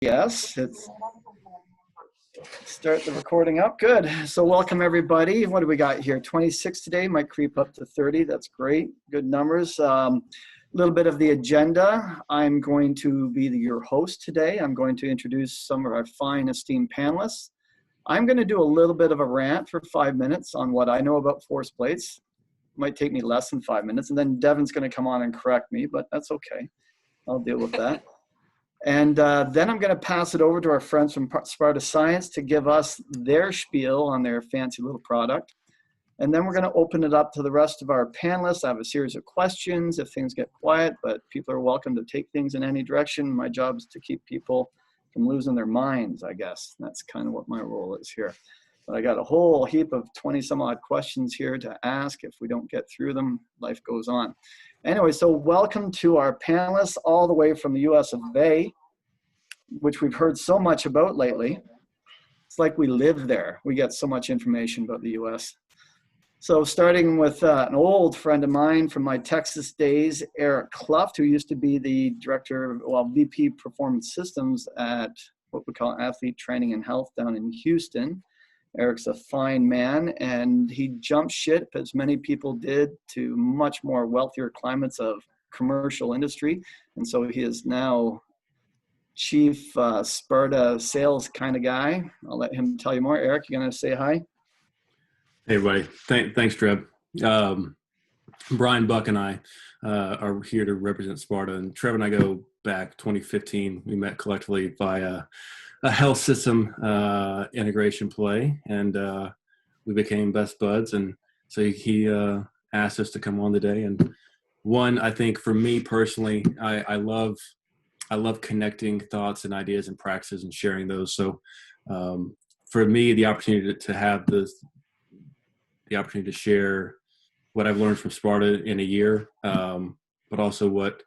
Yes, it's start the recording up. Good. So welcome everybody. What do we got here? 26 today, might creep up to 30. That's great. Good numbers. A little bit of the agenda. I'm going to be your host today. I'm going to introduce some of our fine esteemed panelists. I'm going to do a little bit of a rant for 5 minutes on what I know about force plates. Might take me less than 5 minutes, and then Devin's going to come on and correct me, but that's okay. I'll deal with that. And then I'm going to pass it over to our friends from Sparta Science to give us their spiel on their fancy little product. And then we're going to open it up to the rest of our panelists. I have a series of questions if things get quiet, but people are welcome to take things in any direction. My job is to keep people from losing their minds, I guess. That's kind of what my role is here. But I got a whole heap of 20 some odd questions here to ask. If we don't get through them, life goes on. Anyway, so welcome to our panelists all the way from the US of A, which we've heard so much about lately. It's like we live there. We get so much information about the US. So starting with an old friend of mine from my Texas days, Eric Cluft, who used to be the director, VP Performance Systems at what we call Athlete Training and Health down in Houston. Eric's a fine man, and he jumped ship, as many people did, to much more wealthier climates of commercial industry. And so he is now chief Sparta sales kind of guy. I'll let him tell you more. Eric, you going to say hi? Hey, everybody. Thanks, Trev. Brian, Buck, and I are here to represent Sparta. And Trev and I go back 2015. We met collectively via a health system integration play, and we became best buds. And so he asked us to come on today. And one, I think for me personally, I love connecting thoughts and ideas and practices and sharing those. So for me, the opportunity to have the opportunity to share what I've learned from Sparta in a year, but also what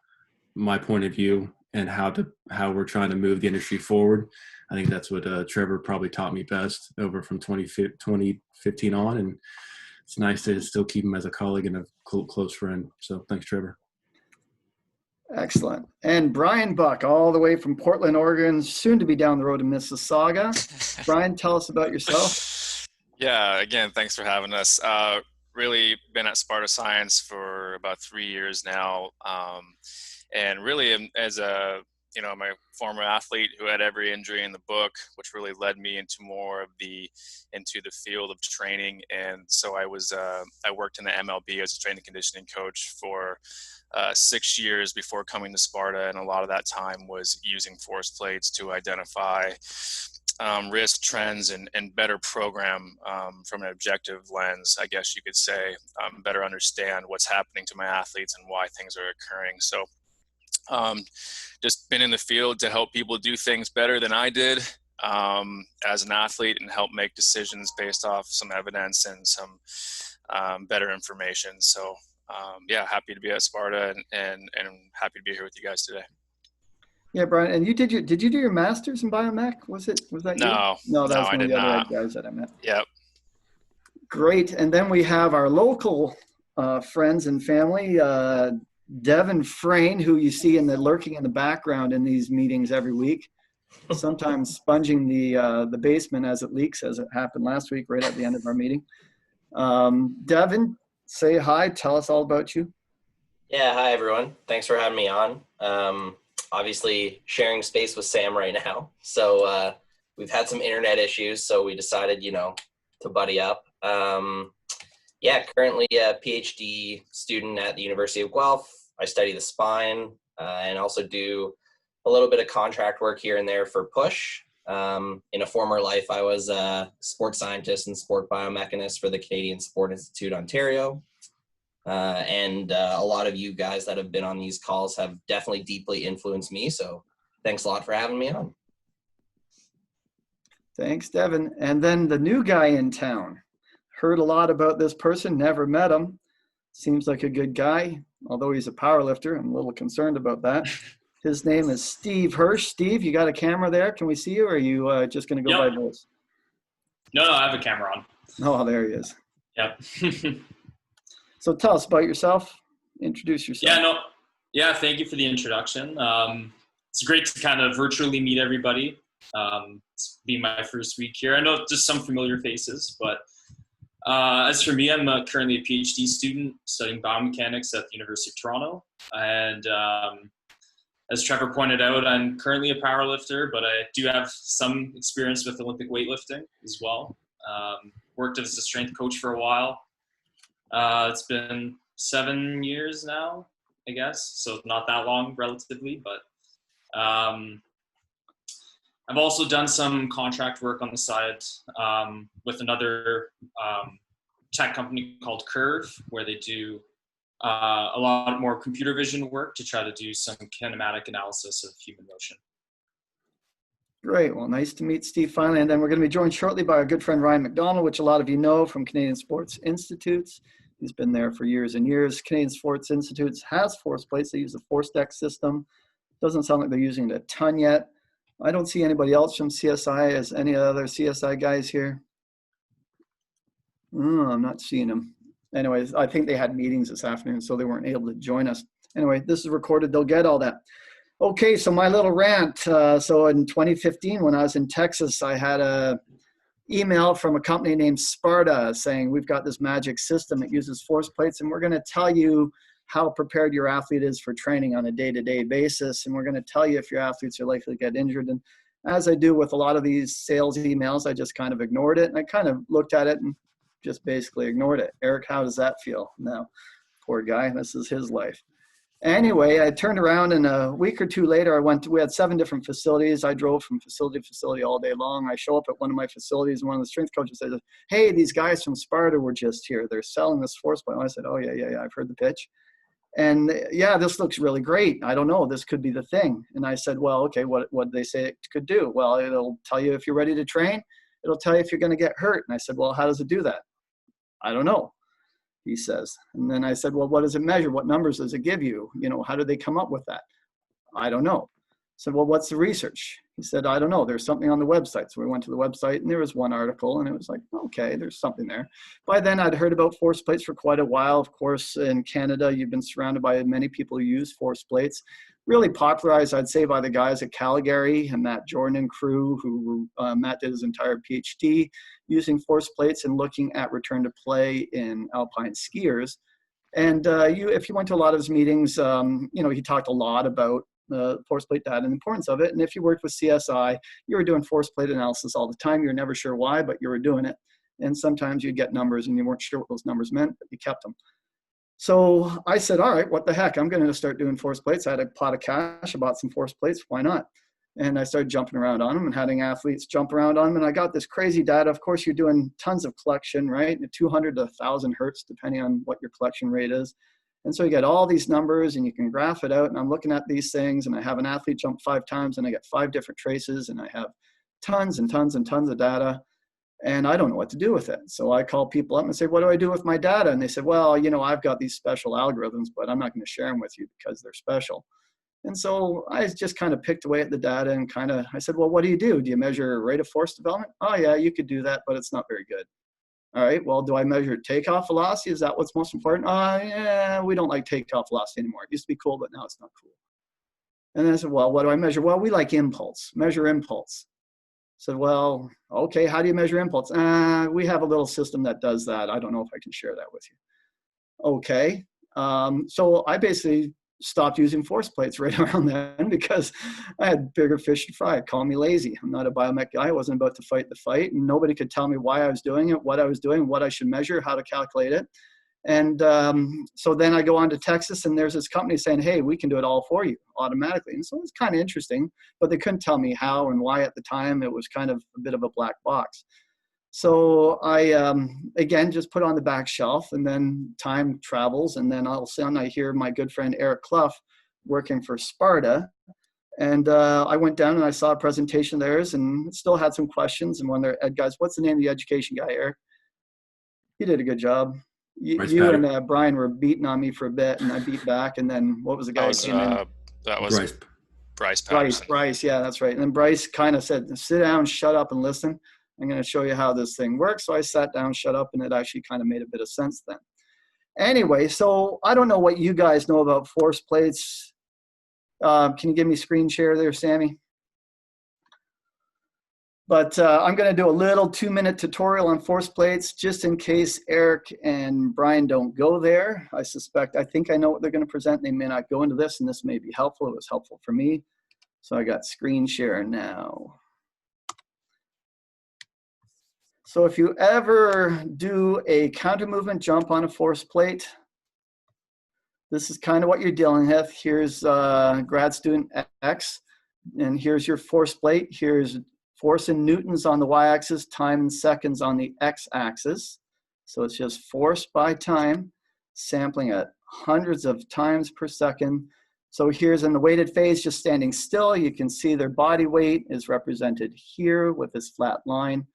my point of view and how we're trying to move the industry forward. I think that's what Trevor probably taught me best over from 2015 on. And it's nice to still keep him as a colleague and a close friend. So thanks, Trevor. Excellent. And Brian Buck, all the way from Portland, Oregon, soon to be down the road to Mississauga. Brian, tell us about yourself. Yeah, again, thanks for having us. Really been at Sparta Science for about 3 years now. And really as my former athlete who had every injury in the book, which really led me into into the field of training. And so I worked in the MLB as a strength and conditioning coach for 6 years before coming to Sparta. And a lot of that time was using force plates to identify risk trends and better program from an objective lens, I guess you could say, better understand what's happening to my athletes and why things are occurring. So just been in the field to help people do things better than I did as an athlete and help make decisions based off some evidence and some better information. So happy to be at Sparta and happy to be here with you guys today. Yeah, Brian, and did you do your master's in biomech? Was that No, you? No, that was one of the other guys that I met. Yep. Great. And then we have our local friends and family, Devin Frayne, who you see lurking in the background in these meetings every week, sometimes sponging the basement as it leaks, as it happened last week right at the end of our meeting. Devin, say hi. Tell us all about you. Yeah, hi, everyone. Thanks for having me on. Obviously, sharing space with Sam right now. So we've had some internet issues, so we decided, to buddy up. Currently a PhD student at the University of Guelph. I study the spine and also do a little bit of contract work here and there for Push. In a former life, I was a sports scientist and sport biomechanist for the Canadian Sport Institute, Ontario. And a lot of you guys that have been on these calls have definitely deeply influenced me. So thanks a lot for having me on. Thanks, Devin. And then the new guy in town. Heard a lot about this person, never met him. Seems like a good guy, although he's a power lifter. I'm a little concerned about that. His name is Steve Hirsch. Steve, you got a camera there? Can we see you, or are you just going to go by voice? No, I have a camera on. Oh, there he is. Yep. So tell us about yourself. Introduce yourself. Yeah, thank you for the introduction. it's great to kind of virtually meet everybody. It's being my first week here. I know just some familiar faces, but as for me, I'm currently a PhD student studying biomechanics at the University of Toronto. And as Trevor pointed out, I'm currently a powerlifter, but I do have some experience with Olympic weightlifting as well. Worked as a strength coach for a while. It's been 7 years now, I guess, so not that long relatively, but I've also done some contract work on the side with another tech company called Curve, where they do a lot more computer vision work to try to do some kinematic analysis of human motion. Great. Well, nice to meet Steve finally. And then we're going to be joined shortly by our good friend Ryan McDonald, which a lot of you know from Canadian Sports Institutes. He's been there for years and years. Canadian Sports Institutes has force plates. They use a force deck system. Doesn't sound like they're using it a ton yet. I don't see anybody else from CSI. As any other CSI guys here? I'm not seeing them. Anyways, I think they had meetings this afternoon, so they weren't able to join us. Anyway, this is recorded. They'll get all that. Okay, so my little rant. So in 2015, when I was in Texas, I had a email from a company named Sparta saying, we've got this magic system that uses force plates, and we're going to tell you how prepared your athlete is for training on a day-to-day basis. And we're going to tell you if your athletes are likely to get injured. And as I do with a lot of these sales emails, I just kind of ignored it. And I kind of looked at it and just basically ignored it. Eric, how does that feel? Now, poor guy, this is his life. Anyway, I turned around, and a week or two later, we had 7 different facilities. I drove from facility to facility all day long. I show up at one of my facilities, and one of the strength coaches says, hey, these guys from Sparta were just here. They're selling this force plate. I said, oh, yeah, I've heard the pitch. And yeah, this looks really great. I don't know, this could be the thing. And I said, well, okay, what did they say it could do? Well, it'll tell you if you're ready to train. It'll tell you if you're going to get hurt. And I said, well, how does it do that? I don't know, he says. And then I said, well, what does it measure? What numbers does it give you? You know, how did they come up with that? I don't know. I said, well, what's the research? He said, I don't know. There's something on the website. So we went to the website, and there was one article, and it was like, okay, there's something there. By then, I'd heard about force plates for quite a while. Of course, in Canada, you've been surrounded by many people who use force plates. Really popularized, I'd say, by the guys at Calgary and Matt Jordan and crew, who Matt did his entire PhD using force plates and looking at return to play in alpine skiers. And if you went to a lot of his meetings, he talked a lot about force plate data and the importance of it. And if you worked with CSI, you were doing force plate analysis all the time. You're never sure why, but you were doing it. And sometimes you'd get numbers and you weren't sure what those numbers meant, but you kept them. So I said, all right, what the heck? I'm going to start doing force plates. I had a pot of cash. I bought some force plates. Why not? And I started jumping around on them and having athletes jump around on them. And I got this crazy data. Of course, you're doing tons of collection, right? 200 to 1,000 hertz, depending on what your collection rate is. And so you get all these numbers and you can graph it out. And I'm looking at these things, and I have an athlete jump 5 times and I get 5 different traces, and I have tons and tons and tons of data. And I don't know what to do with it. So I call people up and say, what do I do with my data? And they said, well, I've got these special algorithms, but I'm not going to share them with you because they're special. And so I just kind of picked away at the data and I said, well, what do? Do you measure rate of force development? Oh yeah, you could do that, but it's not very good. All right, well, do I measure takeoff velocity? Is that what's most important? Yeah, we don't like takeoff velocity anymore. It used to be cool, but now it's not cool. And then I said, well, what do I measure? Well, we like impulse, measure impulse. Said, well, okay, how do you measure impulse? We have a little system that does that. I don't know if I can share that with you. Okay, so I basically stopped using force plates right around then because I had bigger fish to fry. Call me lazy. I'm not a biomech guy. I wasn't about to fight the fight, and nobody could tell me why I was doing it, what I was doing, what I should measure, how to calculate it. And so then I go on to Texas, and there's this company saying, hey, we can do it all for you automatically. And so it's kind of interesting, but they couldn't tell me how and why at the time. It was kind of a bit of a black box. So I, again, just put on the back shelf, and then time travels. And then all of a sudden I hear my good friend Eric Clough working for Sparta. And I went down and I saw a presentation of theirs and still had some questions. And one of their ed guys, what's the name of the education guy, Eric? He did a good job. You and Brian were beating on me for a bit, and I beat back. And then what was the guy who came in? That was Bryce Patterson. Bryce, yeah, that's right. And then Bryce kind of said, sit down, shut up, and listen. I'm going to show you how this thing works. So I sat down, shut up, and it actually kind of made a bit of sense then. Anyway, so I don't know what you guys know about force plates. Can you give me screen share there, Sammy? But I'm going to do a little 2-minute tutorial on force plates just in case Eric and Brian don't go there. I think I know what they're going to present. They may not go into this, and this may be helpful. It was helpful for me. So I got screen share now. So if you ever do a counter movement jump on a force plate, this is kind of what you're dealing with. Here's grad student X, and here's your force plate. Here's force in newtons on the y-axis, time in seconds on the x-axis. So it's just force by time, sampling at hundreds of times per second. So here's in the weighted phase, just standing still. You can see their body weight is represented here with this flat line.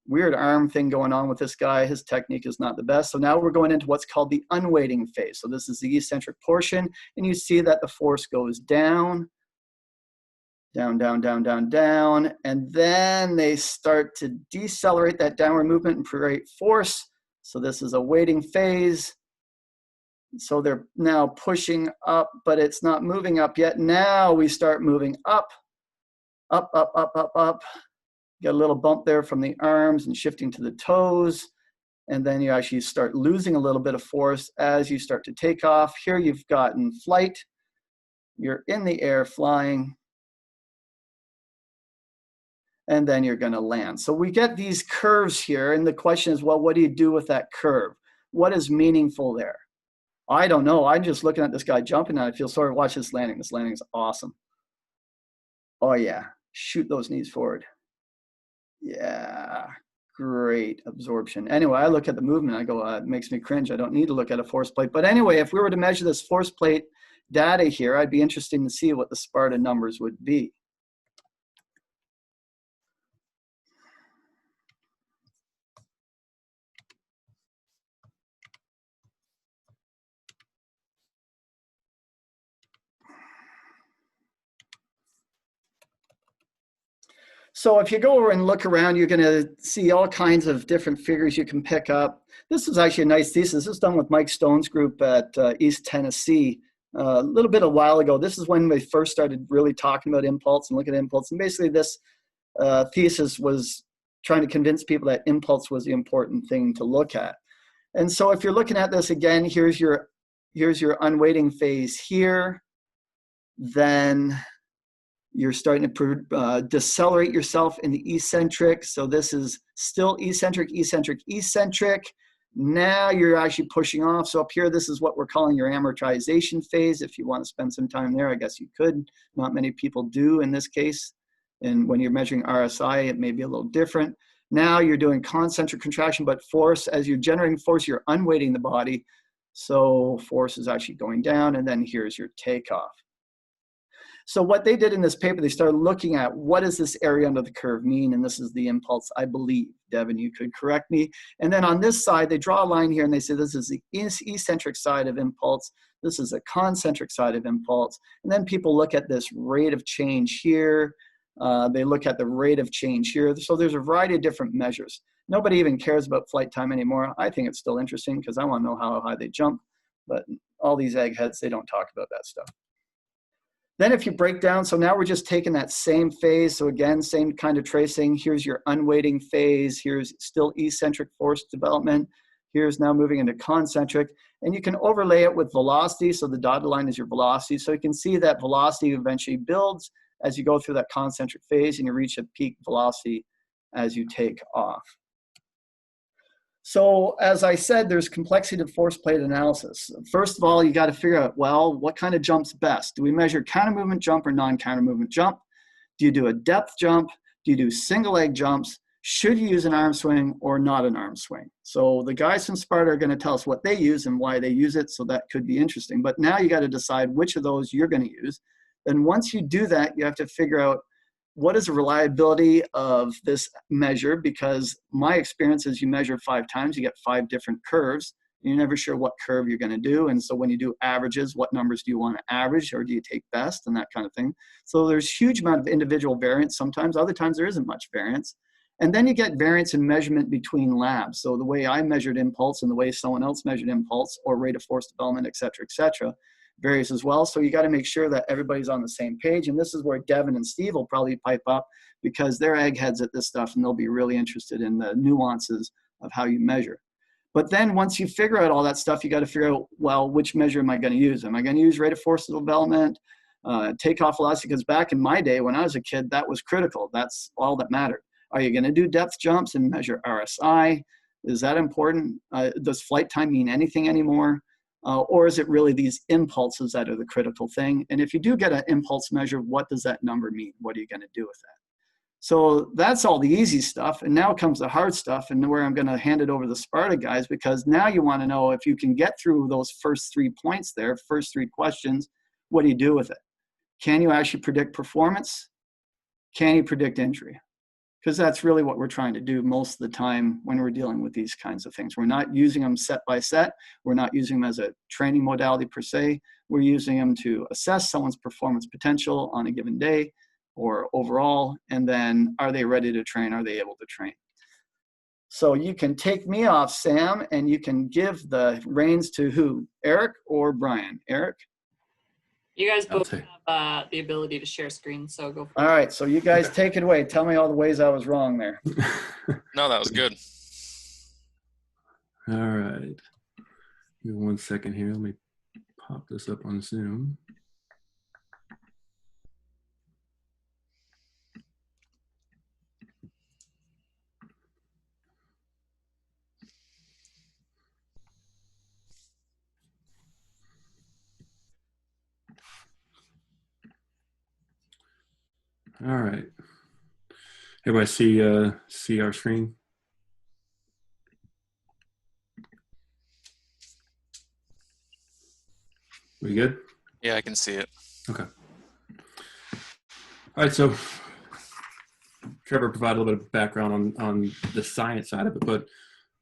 Weird arm thing going on with this guy. His technique is not the best. So now we're going into what's called the unweighting phase. So this is the eccentric portion, and you see that the force goes down, down, down, down, down, down, and then they start to decelerate that downward movement and create force. So this is a weighting phase. So they're now pushing up, but it's not moving up yet. Now we start moving up, up, up, up, up, up. Get a little bump there from the arms and shifting to the toes. And then you actually start losing a little bit of force as you start to take off. Here you've gotten flight. You're in the air flying. And then you're going to land. So we get these curves here. And the question is, well, what do you do with that curve? What is meaningful there? I don't know. I'm just looking at this guy jumping and I feel sorry. Watch this landing. This landing is awesome. Oh, yeah. Shoot those knees forward. Yeah. Great absorption. Anyway, I look at the movement. I go, it makes me cringe. I don't need to look at a force plate. But anyway, if we were to measure this force plate data here, I'd be interested to see what the Sparta numbers would be. So if you go over and look around, you're going to see all kinds of different figures you can pick up. This is actually a nice thesis. This is done with Mike Stone's group at East Tennessee a little bit a while ago. This is when we first started really talking about impulse and looking at impulse. And basically this thesis was trying to convince people that impulse was the important thing to look at. And so if you're looking at this again, here's your unweighting phase here. Then you're starting to decelerate yourself in the eccentric. So this is still eccentric, eccentric, eccentric. Now you're actually pushing off. So up here, this is what we're calling your amortization phase. If you want to spend some time there, I guess you could. Not many people do in this case. And when you're measuring RSI, it may be a little different. Now you're doing concentric contraction, but force, as you're generating force, you're unweighting the body. So force is actually going down, and then here's your takeoff. So what they did in this paper, they started looking at what does this area under the curve mean, and this is the impulse, I believe. Devin, you could correct me. And then on this side, they draw a line here, and they say this is the eccentric side of impulse. This is a concentric side of impulse. And then people look at this rate of change here. They look at the rate of change here. So there's a variety of different measures. Nobody even cares about flight time anymore. I think it's still interesting because I want to know how high they jump. But all these eggheads, they don't talk about that stuff. Then if you break down, so now we're just taking that same phase. So again, same kind of tracing. Here's your unweighting phase. Here's still eccentric force development. Here's now moving into concentric. And you can overlay it with velocity. So the dotted line is your velocity. So you can see that velocity eventually builds as you go through that concentric phase and you reach a peak velocity as you take off. So as I said, there's complexity of force plate analysis. First of all, you got to figure out, well, what kind of jump's best? Do we measure counter movement jump or non-counter movement jump? Do you do a depth jump? Do you do single leg jumps? Should you use an arm swing or not an arm swing? So the guys from Sparta are going to tell us what they use and why they use it, so that could be interesting. But now you got to decide which of those you're going to use. Then once you do that, you have to figure out what is the reliability of this measure, because my experience is you measure 5 times, you get 5 different curves. You're never sure what curve you're going to do. And so when you do averages, what numbers do you want to average, or do you take best and that kind of thing? So there's huge amount of individual variance sometimes. Other times there isn't much variance. And then you get variance in measurement between labs. So the way I measured impulse and the way someone else measured impulse or rate of force development, et cetera, varies as well. So you got to make sure that everybody's on the same page. And this is where Devin and Steve will probably pipe up, because they're eggheads at this stuff and they'll be really interested in the nuances of how you measure. But then once you figure out all that stuff, you got to figure out, well, which measure am I going to use? Am I going to use rate of force of development, takeoff velocity? Because back in my day when I was a kid, that was critical. That's all that mattered. Are you going to do depth jumps and measure RSI? Is that important? Does flight time mean anything anymore? Or is it really these impulses that are the critical thing? And if you do get an impulse measure, what does that number mean? What are you going to do with that? So that's all the easy stuff. And now comes the hard stuff, and where I'm going to hand it over to the Sparta guys, because now you want to know if you can get through those first 3 points there, first 3 questions, what do you do with it? Can you actually predict performance? Can you predict injury? Because that's really what we're trying to do most of the time when we're dealing with these kinds of things. We're not using them set by set. We're not using them as a training modality per se. We're using them to assess someone's performance potential on a given day or overall, and then are they ready to train? Are they able to train? So you can take me off, Sam, and you can give the reins to who? Eric or Brian? Eric? You guys both have the ability to share screen, so go for it. All right, so you guys take it away. Tell me all the ways I was wrong there. No, that was good. All right. Give me 1 second here. Let me pop this up on Zoom. All right. Everybody see our screen? We good? Yeah, I can see it. Okay. All right, so Trevor provided a little bit of background on the science side of it, but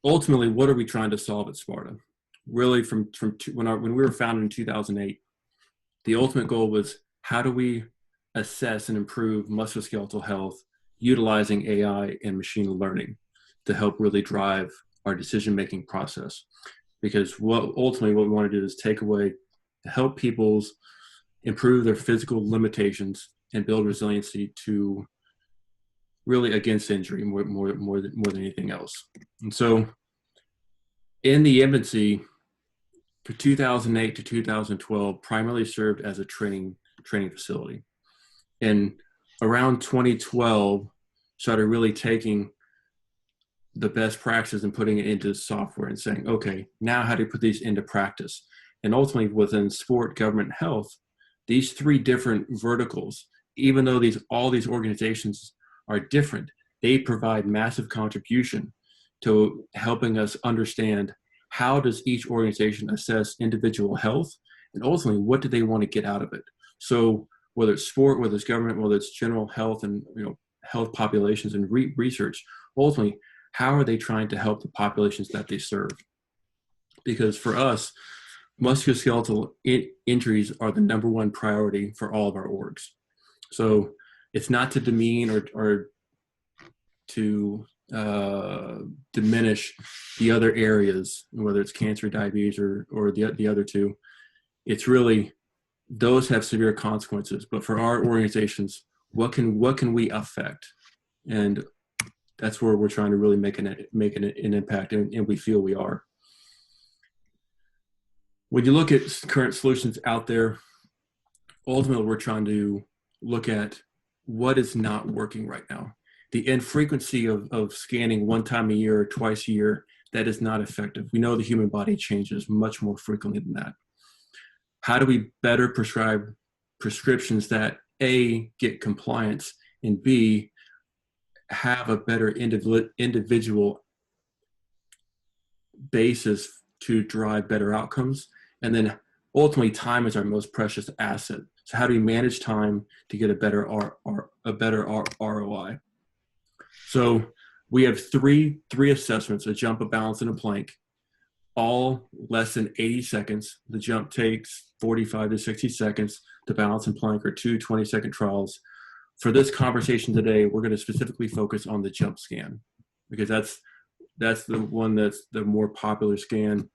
ultimately, what are we trying to solve at Sparta? Really, when we were founded in 2008, the ultimate goal was, how do we assess and improve musculoskeletal health utilizing AI and machine learning to help really drive our decision-making process? Because ultimately what we want to do is take away, help people improve their physical limitations and build resiliency to really against injury more than anything else. And so in the infancy, for 2008 to 2012, primarily served as a training facility. And around 2012, started really taking the best practices and putting it into software and saying, okay, now how do you put these into practice? And ultimately within sport, government, health, these 3 different verticals, even though all these organizations are different, they provide massive contribution to helping us understand how does each organization assess individual health, and ultimately what do they want to get out of it. So whether it's sport, whether it's government, whether it's general health and health populations and research, ultimately, how are they trying to help the populations that they serve? Because for us, musculoskeletal injuries are the #1 priority for all of our orgs. So it's not to demean or to diminish the other areas, whether it's cancer, diabetes, or the other 2. It's really, those have severe consequences. But for our organizations, what can we affect? And that's where we're trying to really make an impact, and we feel we are. When you look at current solutions out there, ultimately we're trying to look at what is not working right now. The infrequency of scanning 1 time a year or twice a year, that is not effective. We know the human body changes much more frequently than that. How do we better prescribe prescriptions that A, get compliance, and B, have a better individual basis to drive better outcomes? And then ultimately, time is our most precious asset. So how do we manage time to get a better ROI? So we have three assessments: a jump, a balance, and a plank, all less than 80 seconds. The jump takes 45 to 60 seconds. The balance and plank are 2 20-second trials. For this conversation today, we're going to specifically focus on the jump scan, because that's the one that's the more popular scan.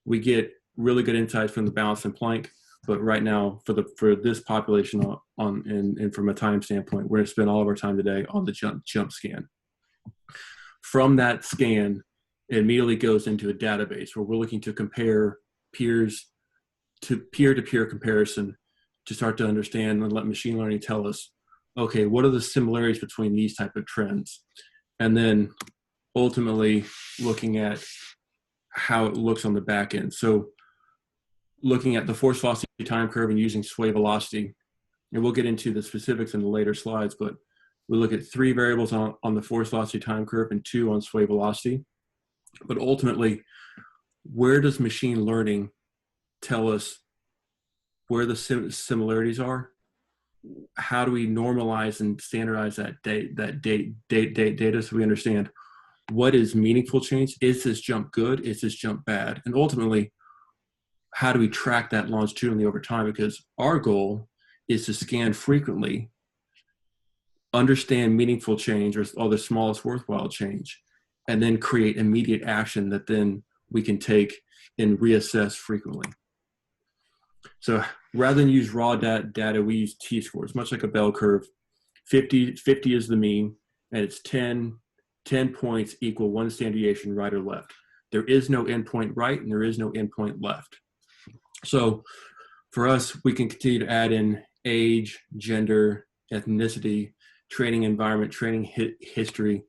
We get really good insights from the balance and plank, But right now, for this population and from a time standpoint, we're going to spend all of our time today on the jump scan. From that scan, it immediately goes into a database where we're looking to compare peers to peer-to-peer comparison to start to understand and let machine learning tell us, okay, what are the similarities between these type of trends? And then ultimately looking at how it looks on the back end. So looking at the force velocity time curve and using sway velocity, and we'll get into the specifics in the later slides, but we look at 3 variables on the force velocity time curve and 2 on sway velocity. But ultimately, where does machine learning tell us where the similarities are? How do we normalize and standardize that data so we understand what is meaningful change? Is this jump good? Is this jump bad? And ultimately, how do we track that longitudinally over time? Because our goal is to scan frequently, understand meaningful change or the smallest worthwhile change, and then create immediate action that then we can take and reassess frequently. So rather than use raw data, we use t-scores, much like a bell curve. 50 is the mean, and it's 10 points equal 1 standard deviation right or left. There is no endpoint right, and there is no endpoint left. So for us, we can continue to add in age, gender, ethnicity, training environment, training history,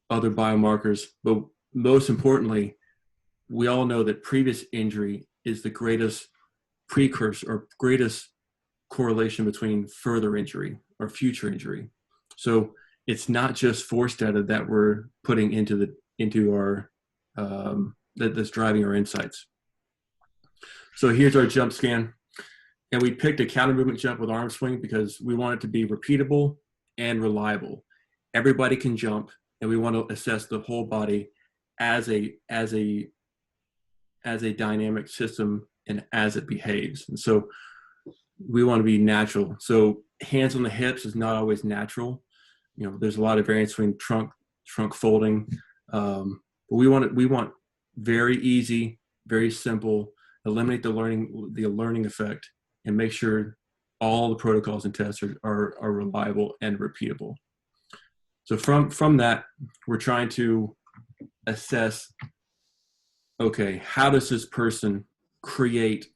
other biomarkers. But most importantly, we all know that previous injury is the greatest precursor or greatest correlation between further injury or future injury. So it's not just force data that we're putting into our that's driving our insights. So here's our jump scan, and we picked a counter movement jump with arm swing because we want it to be repeatable and reliable. Everybody can jump, and we want to assess the whole body as a dynamic system and as it behaves. And so we want to be natural. So hands on the hips is not always natural. You know, there's a lot of variance between trunk folding. But we want very easy, very simple, eliminate the learning effect, and make sure all the protocols and tests are reliable and repeatable. So from that, we're trying to assess, okay, how does this person create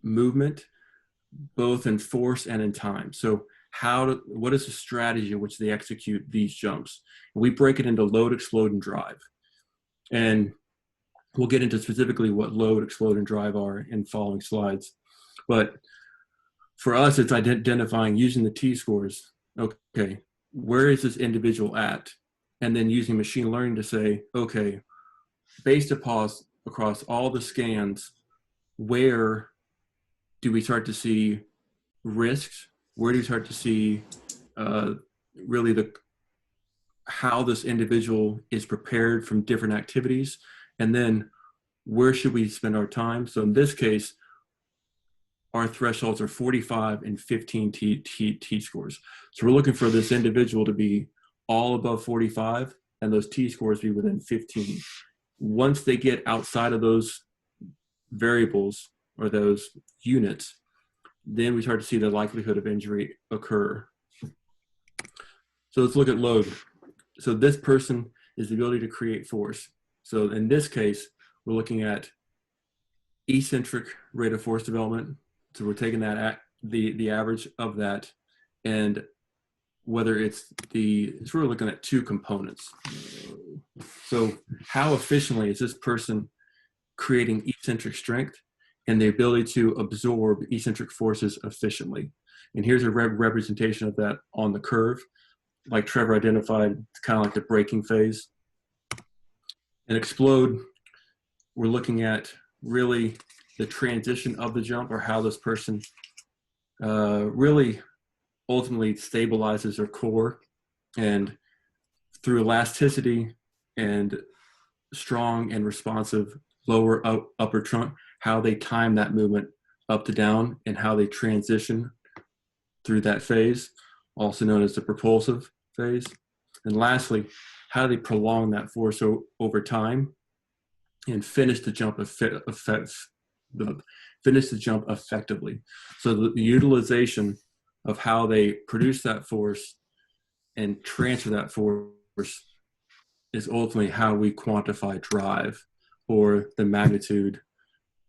movement, both in force and in time? So what is the strategy in which they execute these jumps? We break it into load, explode, and drive. And we'll get into specifically what load, explode, and drive are in following slides. But for us, it's identifying, using the t-scores, okay, where is this individual at? And then using machine learning to say, okay, based across all the scans, where do we start to see risks? Where do we start to see really how this individual is prepared from different activities? And then where should we spend our time? So in this case, our thresholds are 45 and 15 t-scores. So we're looking for this individual to be all above 45 and those t-scores be within 15. Once they get outside of those variables or those units, then we start to see the likelihood of injury occur. So let's look at load. So this person is the ability to create force. So in this case, we're looking at eccentric rate of force development. So we're taking that the average of that, and whether it's we're looking at 2 components. So how efficiently is this person creating eccentric strength and the ability to absorb eccentric forces efficiently? And here's a representation of that on the curve. Like Trevor identified, it's kind of like the braking phase. And explode, we're looking at really the transition of the jump, or how this person really ultimately stabilizes their core, and through elasticity and strong and responsive lower upper trunk, how they time that movement up to down and how they transition through that phase, also known as the propulsive phase. And lastly, how do they prolong that force over time and finish the jump finish the jump effectively. So the utilization of how they produce that force and transfer that force is ultimately how we quantify drive, or the magnitude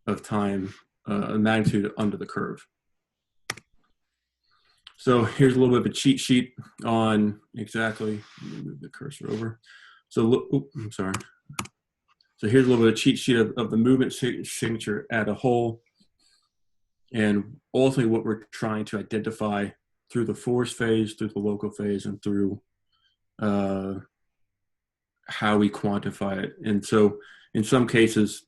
of time, magnitude under the curve. So here's a little bit of a cheat sheet on exactly, let me move the cursor over. So look, I'm sorry. So here's a little bit of cheat sheet of the movement signature at a whole, and ultimately what we're trying to identify through the force phase, through the local phase, and through how we quantify it. And so in some cases,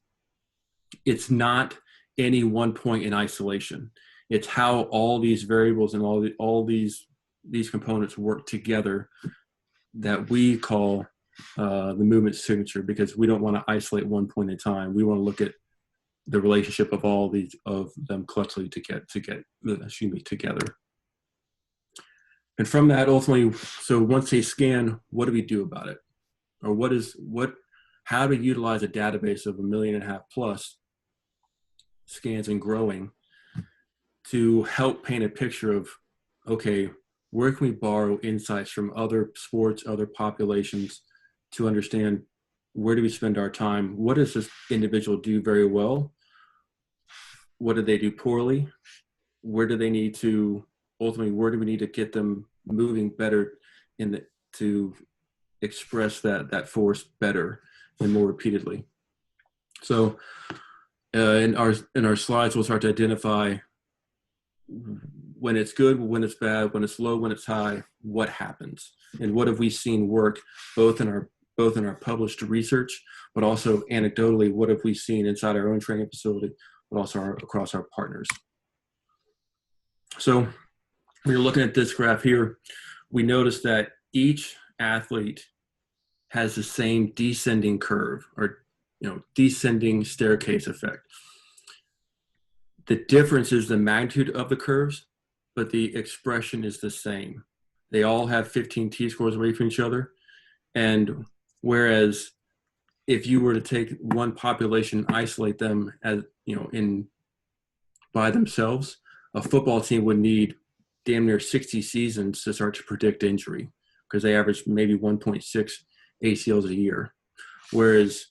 it's not any one point in isolation. It's how all these variables and all these components work together that we call the movement signature, because we don't want to isolate one point in time. We want to look at the relationship of all these of them collectively together. And from that, ultimately, so once they scan, what do we do about it? Or how do we utilize a database of 1.5 million plus scans and growing to help paint a picture of, okay, where can we borrow insights from other sports, other populations, to understand where do we spend our time? What does this individual do very well? What do they do poorly? Where do we need to get them moving better to express that force better and more repeatedly? So in our slides, we'll start to identify when it's good, when it's bad, when it's low, when it's high, what happens, and what have we seen work both in our published research, but also anecdotally, what have we seen inside our own training facility, but also across our partners. So when you're looking at this graph here, we notice that each athlete has the same descending curve, or descending staircase effect. The difference is the magnitude of the curves, but the expression is the same. They all have 15 t-scores away from each other. And whereas if you were to take one population, isolate them as by themselves, a football team would need damn near 60 seasons to start to predict injury, because they average maybe 1.6 ACLs a year. Whereas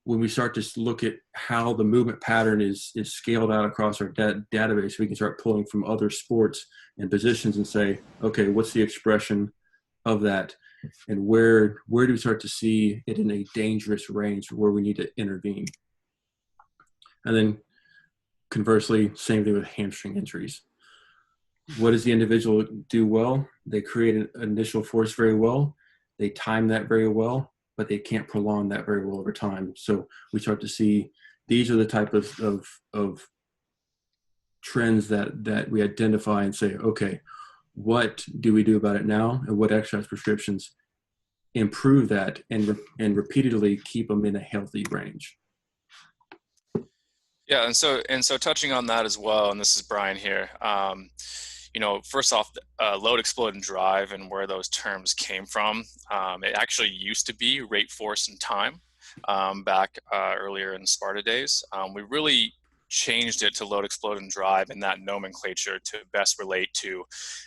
when we start to look at how the movement pattern is scaled out across our database, we can start pulling from other sports and positions and say, okay, what's the expression of that? And where do we start to see it in a dangerous range where we need to intervene? And then conversely, same thing with hamstring injuries. What does the individual do well? They create an initial force very well. They time that very well, but they can't prolong that very well over time. So we start to see these are the type of trends that we identify and say, okay, what do we do about it now? And what exercise prescriptions improve that and repeatedly keep them in a healthy range? Yeah, and so touching on that as well, and this is Brian here. First off, load, explode, and drive, and where those terms came from. It actually used to be rate, force, and time back earlier in Sparta days. We really changed it to load, explode, and drive in that nomenclature to best relate to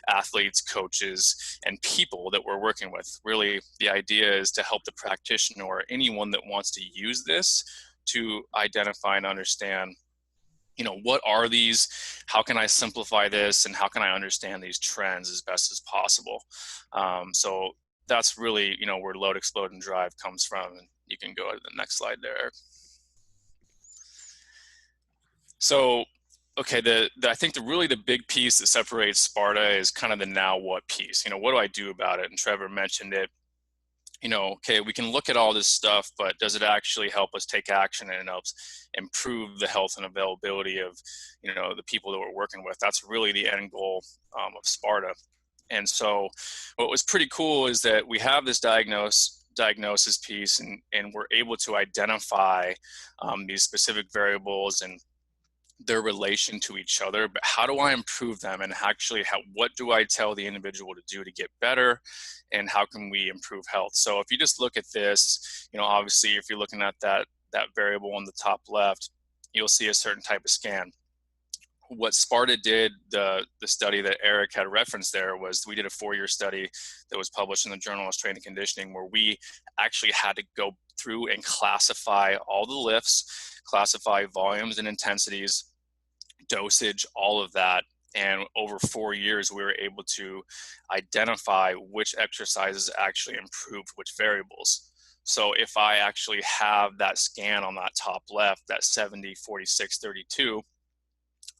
athletes, coaches, and people that we're working with. Really, the idea is to help the practitioner or anyone that wants to use this to identify and understand, what are these, how can I simplify this, and how can I understand these trends as best as possible. So that's really, where load, explode, and drive comes from. And you can go to the next slide there. So, okay, I think the big piece that separates Sparta is kind of the now what piece. What do I do about it? And Trevor mentioned it. Okay, we can look at all this stuff, but does it actually help us take action, and it helps improve the health and availability of, the people that we're working with? That's really the end goal of Sparta. And so what was pretty cool is that we have this diagnosis piece, and we're able to identify these specific variables and their relation to each other, but how do I improve them? And actually, what do I tell the individual to do to get better? And how can we improve health? So if you just look at this, obviously, if you're looking at that variable on the top left, you'll see a certain type of scan. what Sparta did, the study that Eric had referenced there, was we did a 4-year study that was published in the Journal of Strength and Conditioning, where we actually had to go through and classify all the lifts, classify volumes and intensities, dosage, all of that. And over 4 years, we were able to identify which exercises actually improved which variables. So if I actually have that scan on that top left, that 70, 46, 32,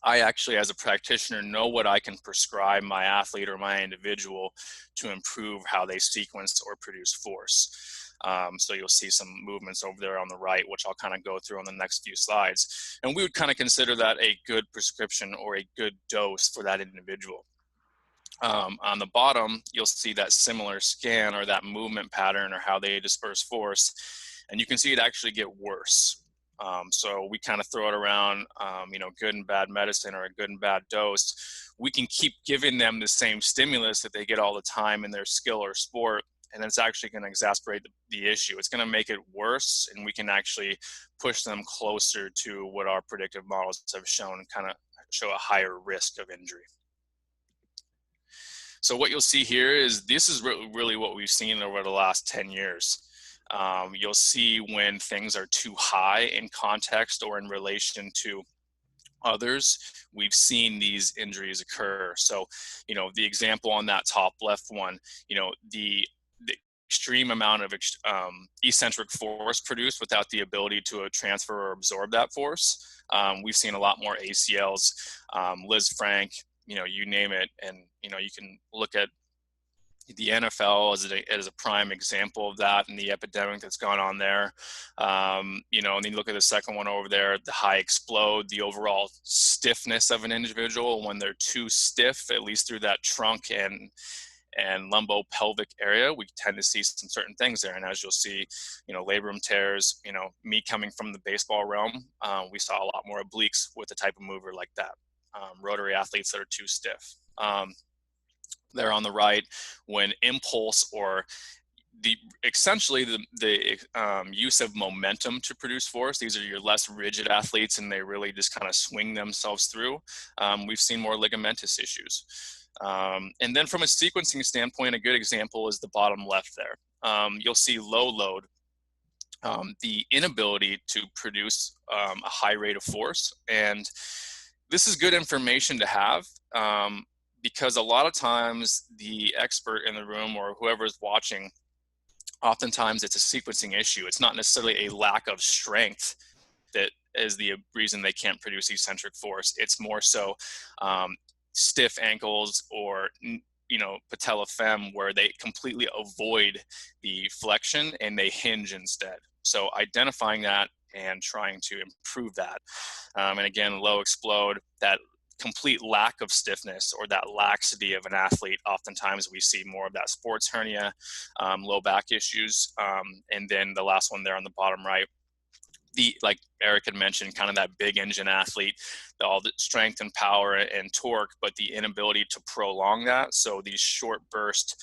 I actually, as a practitioner, know what I can prescribe my athlete or my individual to improve how they sequence or produce force. So you'll see some movements over there on the right, which I'll kind of go through on the next few slides. And we would kind of consider that a good prescription or a good dose for that individual. On the bottom, you'll see that similar scan or that movement pattern or how they disperse force. And you can see it actually get worse. So we kind of throw it around, good and bad medicine or a good and bad dose. We can keep giving them the same stimulus that they get all the time in their skill or sport, and it's actually going to exacerbate the issue. It's going to make it worse, and we can actually push them closer to what our predictive models have shown, kind of show a higher risk of injury. So what you'll see here is this is really what we've seen over the last 10 years. You'll see when things are too high in context or in relation to others, we've seen these injuries occur. So, the example on that top left one, the extreme amount of eccentric force produced without the ability to transfer or absorb that force. We've seen a lot more ACLs, Liz Frank, you name it. And, you can look at the NFL as a prime example of that and the epidemic that's gone on there. And then you look at the second one over there, the high explode, the overall stiffness of an individual when they're too stiff, at least through that trunk and lumbopelvic area, we tend to see some certain things there. And as you'll see, labrum tears, me coming from the baseball realm, we saw a lot more obliques with a type of mover like that. Rotary athletes that are too stiff. There on the right, when impulse or essentially the use of momentum to produce force, these are your less rigid athletes and they really just kind of swing themselves through. We've seen more ligamentous issues. And then from a sequencing standpoint, a good example is the bottom left there. You'll see low load, the inability to produce a high rate of force. And this is good information to have. Because a lot of times the expert in the room or whoever is watching, oftentimes it's a sequencing issue. It's not necessarily a lack of strength that is the reason they can't produce eccentric force. It's more so stiff ankles or, patella fem, where they completely avoid the flexion and they hinge instead. So identifying that and trying to improve that. And again, low explode, that complete lack of stiffness or that laxity of an athlete, oftentimes we see more of that sports hernia, low back issues. And then the last one there on the bottom right, like Eric had mentioned, kind of that big engine athlete, all the strength and power and torque, but the inability to prolong that. So these short burst,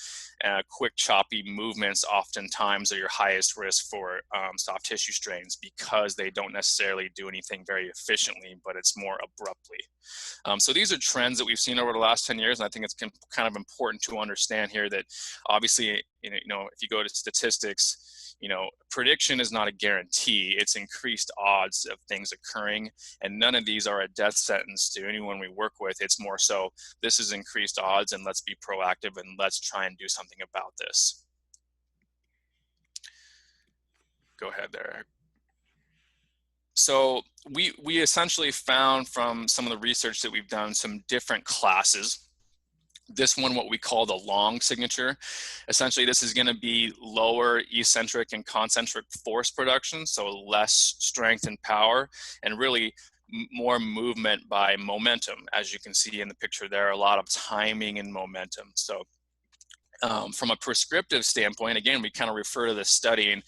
quick choppy movements oftentimes are your highest risk for soft tissue strains, because they don't necessarily do anything very efficiently, but it's more abruptly. So these are trends that we've seen over the last 10 years. And I think it's kind of important to understand here that obviously, if you go to statistics, prediction is not a guarantee. It's increased odds of things occurring, and none of these are a death sentence to anyone we work with. It's more so, this is increased odds and let's be proactive and let's try and do something about this. Go ahead there. So we essentially found from some of the research that we've done some different classes. This one, what we call the long signature. Essentially, this is going to be lower eccentric and concentric force production, so less strength and power, and really more movement by momentum. As you can see in the picture there, a lot of timing and momentum. So from a prescriptive standpoint, again, we kind of refer to this study,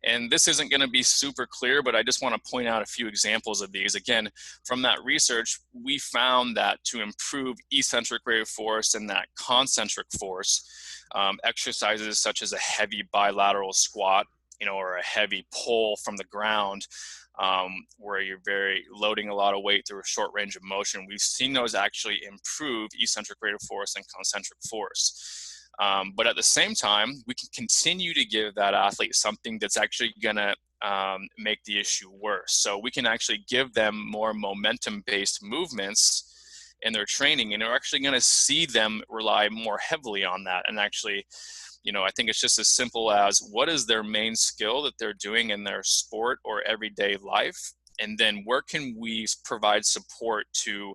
and this isn't going to be super clear, but I just want to point out a few examples of these. Again, from that research, we found that to improve eccentric rate of force and that concentric force, exercises such as a heavy bilateral squat or a heavy pull from the ground, where you're loading a lot of weight through a short range of motion. We've seen those actually improve eccentric rate of force and concentric force. But at the same time, we can continue to give that athlete something that's actually going to make the issue worse. So we can actually give them more momentum-based movements in their training, and we're actually going to see them rely more heavily on that. And actually, I think it's just as simple as, what is their main skill that they're doing in their sport or everyday life? And then where can we provide support to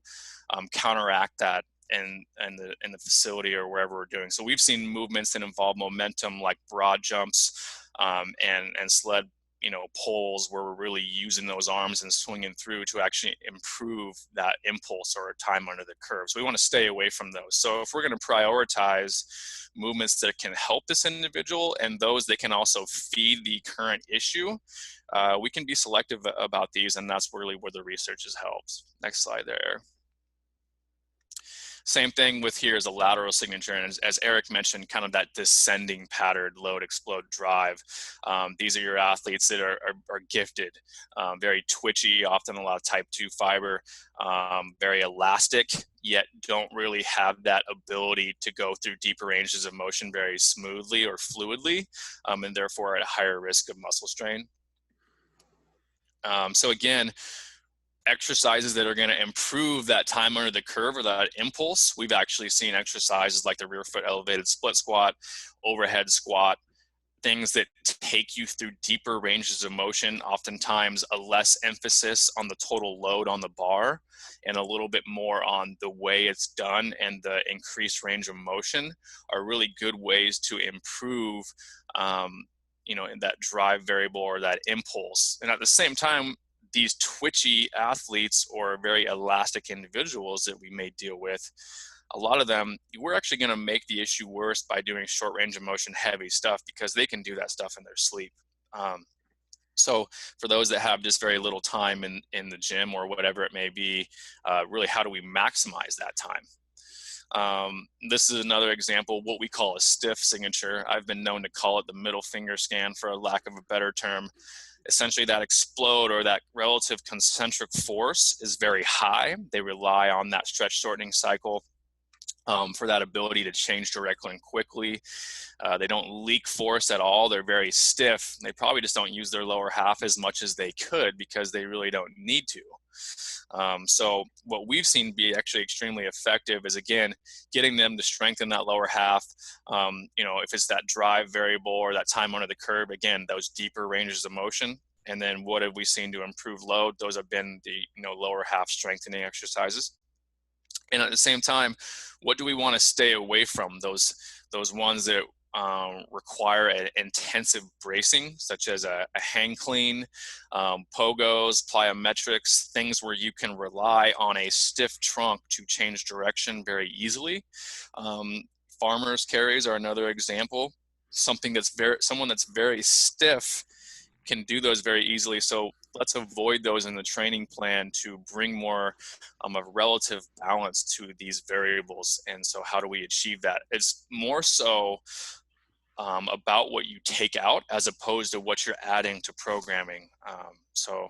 counteract that in the facility or wherever we're doing. So we've seen movements that involve momentum, like broad jumps and sled pulls, where we're really using those arms and swinging through to actually improve that impulse or time under the curve. So we want to stay away from those. So if we're going to prioritize movements that can help this individual and those that can also feed the current issue, we can be selective about these, and that's really where the research has helped. Next slide there. Same thing with here is a lateral signature, and as Eric mentioned, kind of that descending pattern load explode drive. These are your athletes that are gifted, very twitchy, often a lot of type 2 fiber, very elastic, yet don't really have that ability to go through deeper ranges of motion very smoothly or fluidly, and therefore at a higher risk of muscle strain. So again, exercises that are going to improve that time under the curve or that impulse. We've actually seen exercises like the rear foot elevated split squat, overhead squat, things that take you through deeper ranges of motion, oftentimes a less emphasis on the total load on the bar and a little bit more on the way it's done and the increased range of motion, are really good ways to improve in that drive variable or that impulse. And at the same time, these twitchy athletes or very elastic individuals that we may deal with, a lot of them, we're actually going to make the issue worse by doing short range of motion heavy stuff, because they can do that stuff in their sleep. So for those that have just very little time in the gym or whatever it may be, really, how do we maximize that time? This is another example, what we call a stiff signature. I've been known to call it the middle finger scan, for a lack of a better term. Essentially, that explode or that relative concentric force is very high. They rely on that stretch shortening cycle for that ability to change directly and quickly. They don't leak force at all. They're very stiff. They probably just don't use their lower half as much as they could, because they really don't need to. So what we've seen be actually extremely effective is, again, getting them to strengthen that lower half. If it's that drive variable or that time under the curve, again, those deeper ranges of motion. And then what have we seen to improve load? Those have been the lower half strengthening exercises. And at the same time, what do we want to stay away from? Those ones that require an intensive bracing, such as a hang clean, pogos, plyometrics, things where you can rely on a stiff trunk to change direction very easily. Farmers carries are another example. Someone that's very stiff can do those very easily. So let's avoid those in the training plan to bring more of relative balance to these variables. And so how do we achieve that? It's more so about what you take out as opposed to what you're adding to programming. So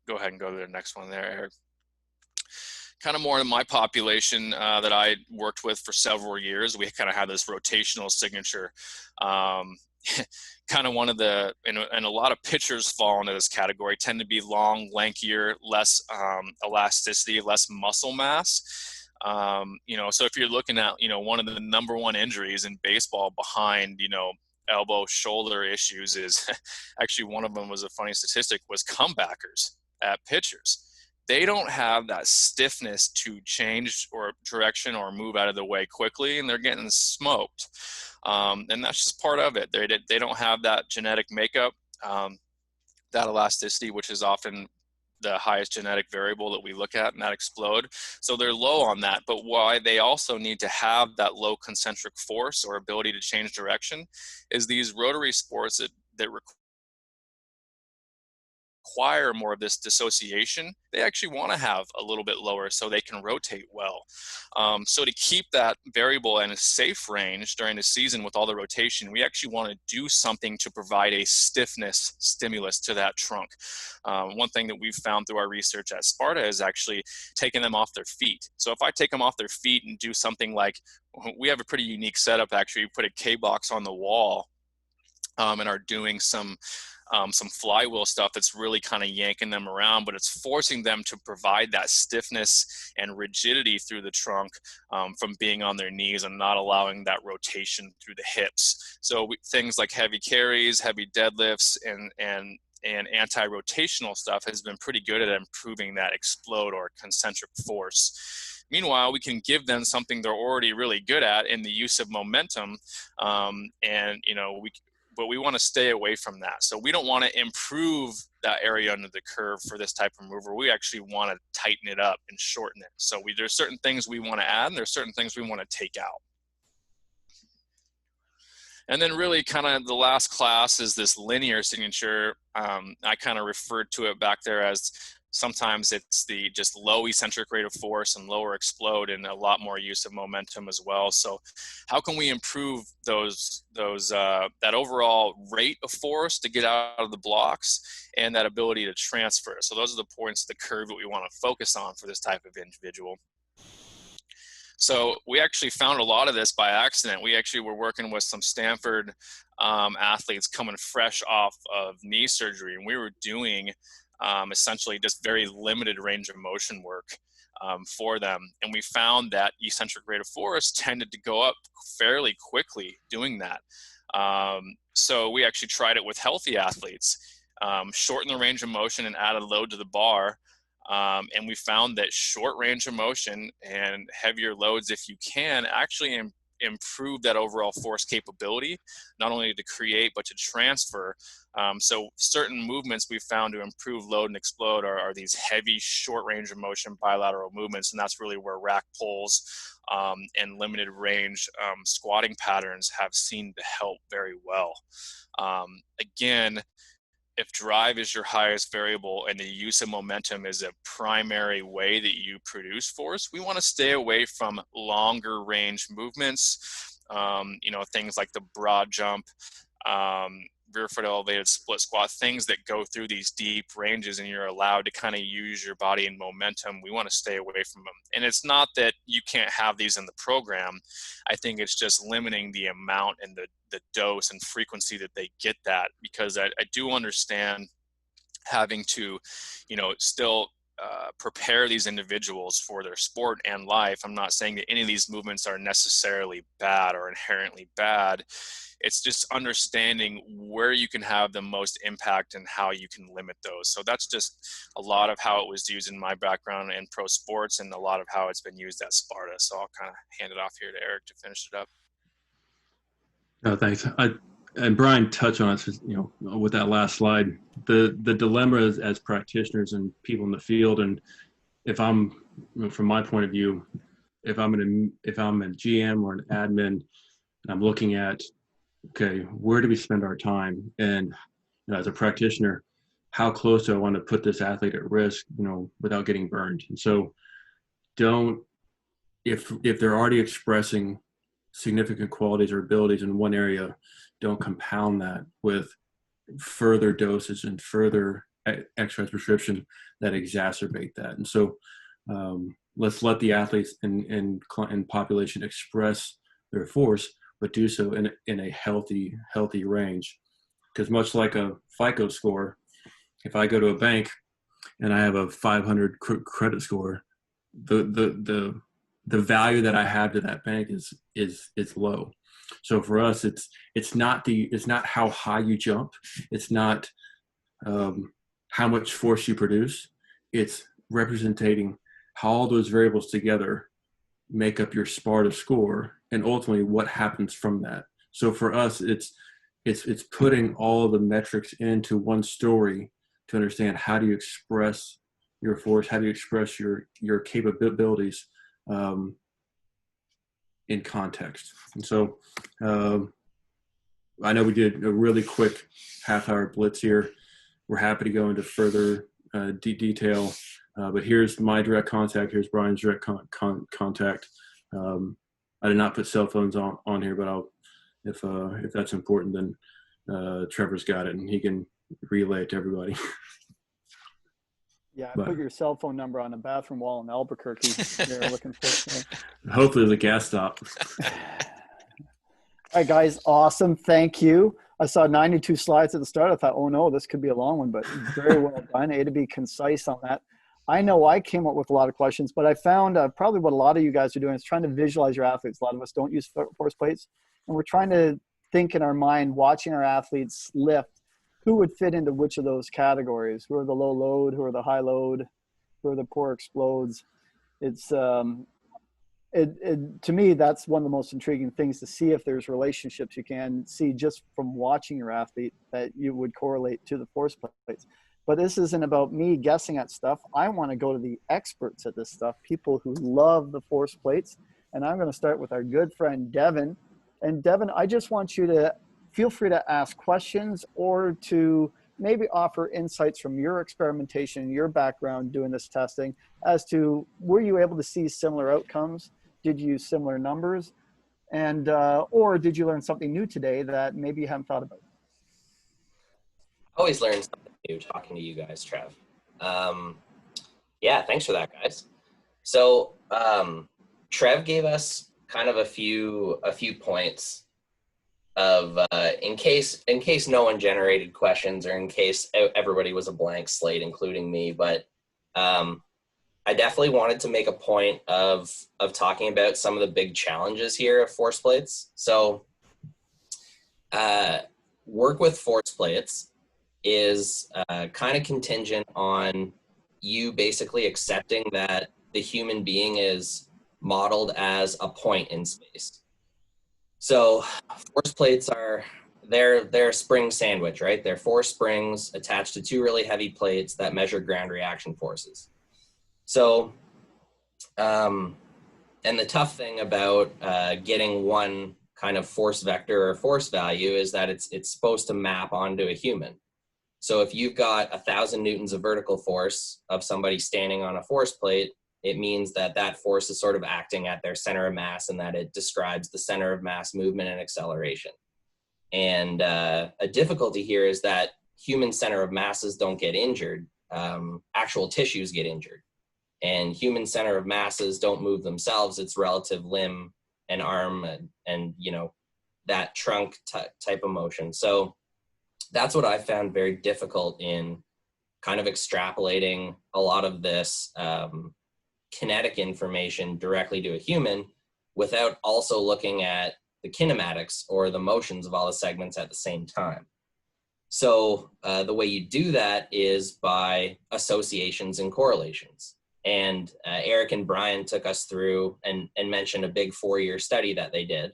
go ahead and go to the next one there, Eric. Kind of more in my population that I worked with for several years, we kind of had this rotational signature. Kind of one of the, and a lot of pitchers fall into this category, tend to be long, lankier, less elasticity, less muscle mass. So if you're looking at, one of the #1 injuries in baseball behind, elbow, shoulder issues is actually, one of them was a funny statistic, was comebackers at pitchers. They don't have that stiffness to change or direction or move out of the way quickly, and they're getting smoked. And that's just part of it. They don't have that genetic makeup, that elasticity, which is often the highest genetic variable that we look at in that explode. So they're low on that, but why they also need to have that low concentric force or ability to change direction is these rotary sports that require more of this dissociation, they actually want to have a little bit lower so they can rotate well. So to keep that variable in a safe range during the season with all the rotation, we actually want to do something to provide a stiffness stimulus to that trunk. One thing that we've found through our research at Sparta is actually taking them off their feet. So if I take them off their feet and do something like, we have a pretty unique setup actually. We put a K-box on the wall and are doing some flywheel stuff that's really kind of yanking them around, but it's forcing them to provide that stiffness and rigidity through the trunk from being on their knees and not allowing that rotation through the hips. So things like heavy carries, heavy deadlifts, and anti-rotational stuff has been pretty good at improving that explode or concentric force. Meanwhile, we can give them something they're already really good at in the use of momentum, but we want to stay away from that. So we don't want to improve that area under the curve for this type of mover. We actually want to tighten it up and shorten it. So there's certain things we want to add, and there's certain things we want to take out. And then really kind of the last class is this linear signature. I kind of referred to it back there as sometimes it's the just low eccentric rate of force and lower explode and a lot more use of momentum as well. So how can we improve that overall rate of force to get out of the blocks and that ability to transfer? So those are the points of the curve that we want to focus on for this type of individual. So we actually found a lot of this by accident. We actually were working with some Stanford athletes coming fresh off of knee surgery, and we were doing essentially just very limited range of motion work for them. And we found that eccentric rate of force tended to go up fairly quickly doing that. So we actually tried it with healthy athletes, shorten the range of motion and add a load to the bar. And we found that short range of motion and heavier loads, if you can, actually improve that overall force capability, not only to create, but to transfer. So certain movements we found to improve load and explode are these heavy, short range of motion bilateral movements. And that's really where rack pulls and limited range squatting patterns have seemed to help very well. Again, if drive is your highest variable and the use of momentum is a primary way that you produce force, we want to stay away from longer range movements, things like the broad jump, rear foot elevated split squat, things that go through these deep ranges and you're allowed to kind of use your body and momentum. We want to stay away from them. And it's not that you can't have these in the program. I think it's just limiting the amount and the dose and frequency that they get that, because I do understand having to, still prepare these individuals for their sport and life. I'm not saying that any of these movements are necessarily bad or inherently bad. It's just understanding where you can have the most impact and how you can limit those. So that's just a lot of how it was used in my background in pro sports and a lot of how it's been used at Sparta. So I'll kind of hand it off here to Eric to finish it up. No, thanks. And Brian touched on it, with that last slide, the dilemma as practitioners and people in the field. And if I'm, from my point of view, if I'm a GM or an admin, and I'm looking at, okay, where do we spend our time? And as a practitioner, how close do I want to put this athlete at risk, without getting burned? And so if they're already expressing significant qualities or abilities in one area, don't compound that with further dosage and further exercise prescription that exacerbate that. And so let's let the athletes and population express their force, but do so in a healthy range. Because much like a FICO score, if I go to a bank and I have a 500 credit score, the value that I have to that bank is low. So for us, it's not how high you jump, it's not how much force you produce. It's representing how all those variables together make up your Sparta score, and ultimately what happens from that. So for us, it's putting all the metrics into one story to understand how do you express your force, how do you express your capabilities in context. And so I know we did a really quick half-hour blitz here. we're happy to go into further detail. But here's my direct contact. Here's Brian's direct contact. I did not put cell phones on here, but I'll, if that's important, then Trevor's got it and he can relay it to everybody. Yeah, I put your cell phone number on the bathroom wall in Albuquerque. They're looking for it. Hopefully there's a gas stop. All right, guys, awesome. Thank you. I saw 92 slides at the start. I thought, oh no, this could be a long one, but very well done. A to be concise on that. I know I came up with a lot of questions, but I found probably what a lot of you guys are doing is trying to visualize your athletes. A lot of us don't use force plates, and we're trying to think in our mind, watching our athletes lift, who would fit into which of those categories? Who are the low load? Who are the high load? Who are the poor explodes? It's to me, that's one of the most intriguing things, to see if there's relationships you can see just from watching your athlete that you would correlate to the force plates. But this isn't about me guessing at stuff. I want to go to the experts at this stuff, people who love the force plates. And I'm going to start with our good friend, Devin. And Devin, I just want you to feel free to ask questions or to maybe offer insights from your experimentation, your background doing this testing, as to, were you able to see similar outcomes? Did you use similar numbers? And, or did you learn something new today that maybe you haven't thought about? Always learn something new talking to you guys, Trev. Yeah, thanks for that, guys. So Trev gave us kind of a few points of in case no one generated questions, or in case everybody was a blank slate, including me. But I definitely wanted to make a point of talking about some of the big challenges here of force plates. So work with force plates is kind of contingent on you basically accepting that the human being is modeled as a point in space. So force plates are, they're a spring sandwich, right? They're 4 springs attached to 2 really heavy plates that measure ground reaction forces. So, and the tough thing about getting one kind of force vector or force value is that it's supposed to map onto a human. So if you've got 1,000 newtons of vertical force of somebody standing on a force plate, it means that that force is sort of acting at their center of mass, and that it describes the center of mass movement and acceleration. And a difficulty here is that human center of masses don't get injured. Actual tissues get injured. And human center of masses don't move themselves. It's relative limb and arm and you know, that trunk type of motion. So that's what I found very difficult in kind of extrapolating a lot of this kinetic information directly to a human without also looking at the kinematics or the motions of all the segments at the same time. So the way you do that is by associations and correlations. And Eric and Brian took us through and mentioned a big 4-year study that they did.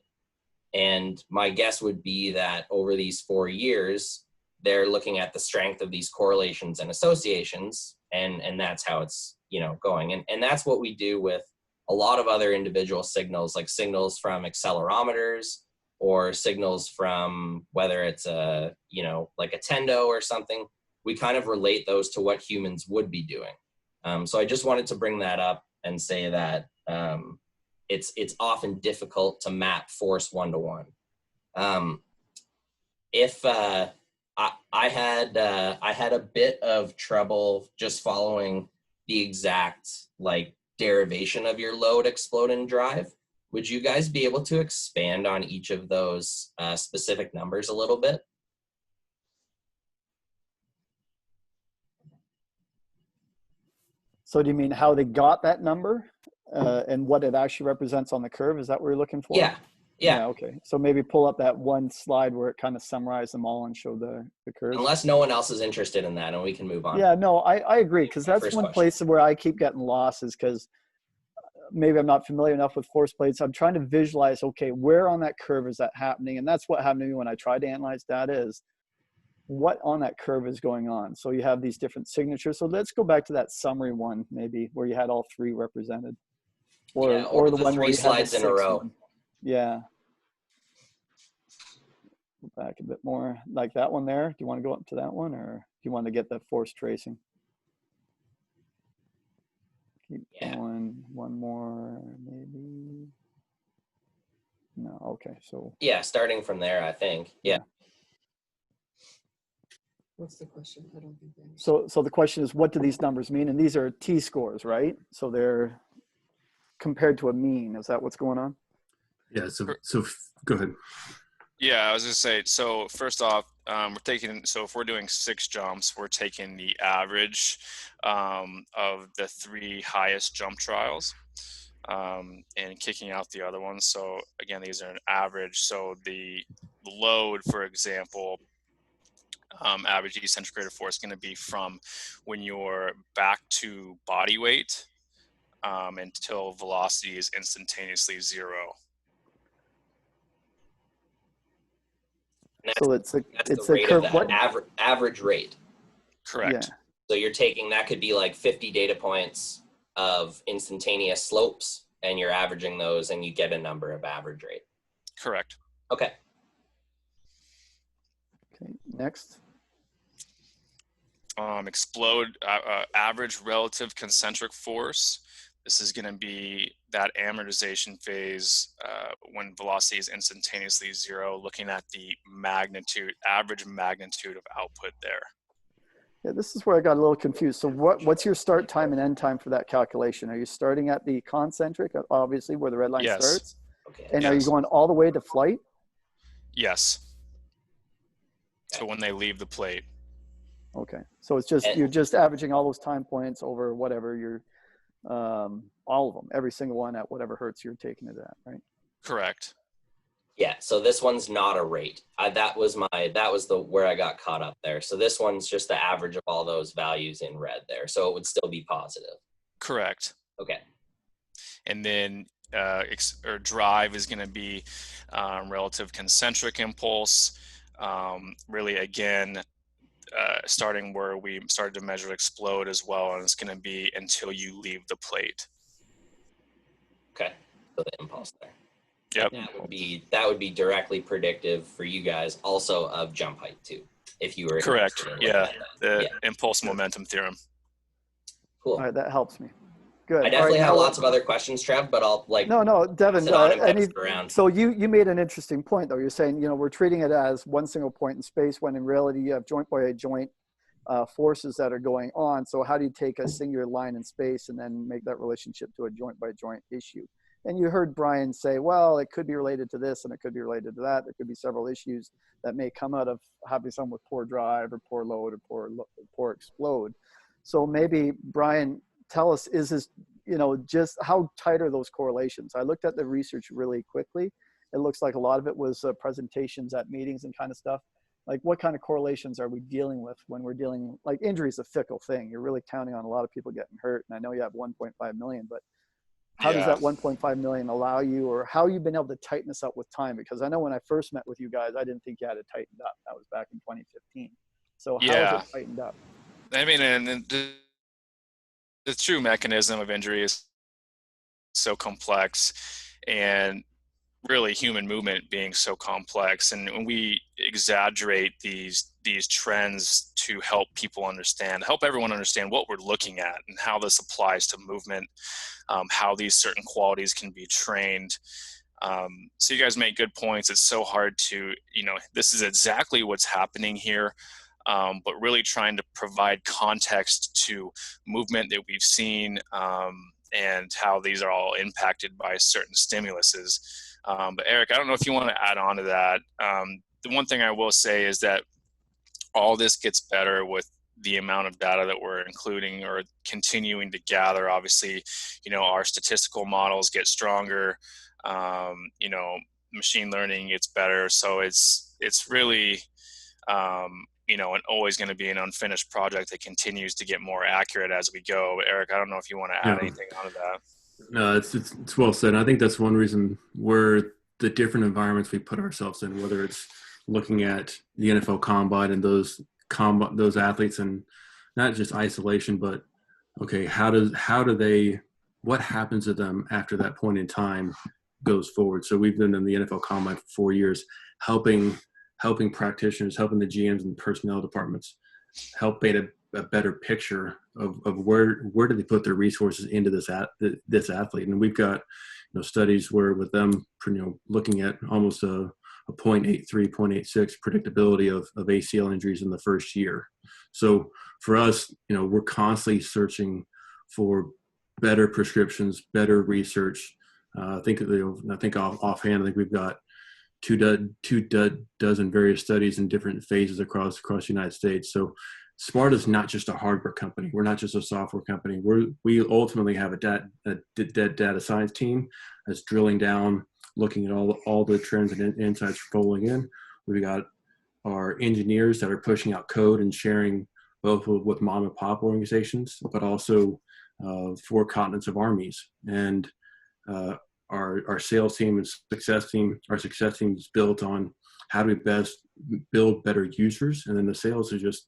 And my guess would be that over these 4 years, they're looking at the strength of these correlations and associations, and that's how it's, you know, going. And that's what we do with a lot of other individual signals, like signals from accelerometers or signals from whether it's a, you know, like a tendo or something. We kind of relate those to what humans would be doing. So I just wanted to bring that up and say that it's often difficult to map force one-to-one. I had a bit of trouble just following the exact like derivation of your load, explode, and drive. Would you guys be able to expand on each of those specific numbers a little bit? So do you mean how they got that number and what it actually represents on the curve? Is that what you're looking for? Yeah, okay. So maybe pull up that one slide where it kind of summarized them all and show the curve. Unless no one else is interested in that, and we can move on. Yeah, no, I agree, because that's one place where I keep getting lost, is because maybe I'm not familiar enough with force plates. I'm trying to visualize, okay, where on that curve is that happening? And that's what happened to me when I tried to analyze data, is what on that curve is going on. So you have these different signatures. So let's go back to that summary one, maybe, where you had all 3 represented. Or the one 3 slides in a row. One. Yeah. Go back a bit more, like that one there. Do you want to go up to that one, or do you want to get the force tracing? Keep going. One more, maybe. No, okay. So yeah, starting from there, I think. Yeah. What's the question? I don't think they So the question is, what do these numbers mean? And these are T-scores, right? So they're compared to a mean. Is that what's going on? Yeah. So go ahead. Yeah, I was gonna say, so first off, so if we're doing 6 jumps, we're taking the average of the 3 highest jump trials and kicking out the other ones. So again, these are an average. So the load, for example, average eccentric rate of force is going to be from when you're back to body weight until velocity is instantaneously 0. So it's the a rate curve. of What? average rate. Correct. Yeah. So you're taking, that could be like 50 data points of instantaneous slopes, and you're averaging those, and you get a number of average rate. Correct. Okay. Okay. Next. Explode average relative concentric force. This is going to be that amortization phase when velocity is instantaneously 0, looking at the average magnitude of output there. Yeah, this is where I got a little confused. So what's your start time and end time for that calculation? Are you starting at the concentric, obviously, where the red line Yes. starts? Okay. And are you going all the way to flight? Yes. So when they leave the plate. Okay. So it's just, you're just averaging all those time points over whatever you're, all of them, every single one at whatever hertz you're taking it at, right? Correct. Yeah, so this one's not a rate. That was where I got caught up there. So this one's just the average of all those values in red there. So it would still be positive. Correct. Okay. And then drive is going to be relative concentric impulse. Really, again, starting where we started to measure explode as well, and it's going to be until you leave the plate. Okay. So the impulse there. Yep. That would be directly predictive for you guys also of jump height too, if you were correct. Yeah. The yeah. impulse momentum theorem. Cool. All right, that helps me. Good. I definitely have now, lots of other questions, Trev, but I'll No, Devin. Around. So you made an interesting point, though. You're saying, we're treating it as one single point in space, when in reality you have joint by joint forces that are going on. So how do you take a singular line in space and then make that relationship to a joint by joint issue? And you heard Brian say, well, it could be related to this and it could be related to that. There could be several issues that may come out of having someone with poor drive or poor load or poor explode. So maybe, Brian, tell us, is this, just how tight are those correlations? I looked at the research really quickly. It looks like a lot of it was presentations at meetings and kind of stuff. Like, what kind of correlations are we dealing with when we're dealing, like, injury is a fickle thing. You're really counting on a lot of people getting hurt. And I know you have 1.5 million, but how does that 1.5 million allow you, or how you've been able to tighten this up with time? Because I know when I first met with you guys, I didn't think you had it tightened up. That was back in 2015. So how is it tightened up? I mean, and the true mechanism of injury is so complex, and really human movement being so complex, and when we exaggerate these trends to help everyone understand what we're looking at and how this applies to movement, how these certain qualities can be trained. So you guys make good points. It's so hard to, this is exactly what's happening here, but really trying to provide context to movement that we've seen, and how these are all impacted by certain stimuluses. But Eric, I don't know if you want to add on to that. The one thing I will say is that all this gets better with the amount of data that we're including or continuing to gather. Obviously, our statistical models get stronger, machine learning gets better. So it's really, and always going to be an unfinished project that continues to get more accurate as we go. But Eric, I don't know if you want to add anything onto that. No, it's well said. I think that's one reason where the different environments we put ourselves in, whether it's looking at the NFL Combine and those athletes, and not just isolation, but okay, what happens to them after that point in time goes forward. So we've been in the NFL Combine for 4 years, helping helping practitioners, helping the GMs and personnel departments help paint a better picture of where do they put their resources into this athlete. And we've got, studies where with them, looking at almost a 0.83, 0.86 predictability of ACL injuries in the first year. So for us, we're constantly searching for better prescriptions, better research. I think offhand, I think we've got two dozen various studies in different phases across the United States. So Sparta's not just a hardware company. We're not just a software company. We ultimately have a data science team that's drilling down, looking at all the trends and insights rolling in. We've got our engineers that are pushing out code and sharing both with mom and pop organizations, but also 4 continents of armies. And our sales team and success team, our success team is built on how do we best build better users, and then the sales are just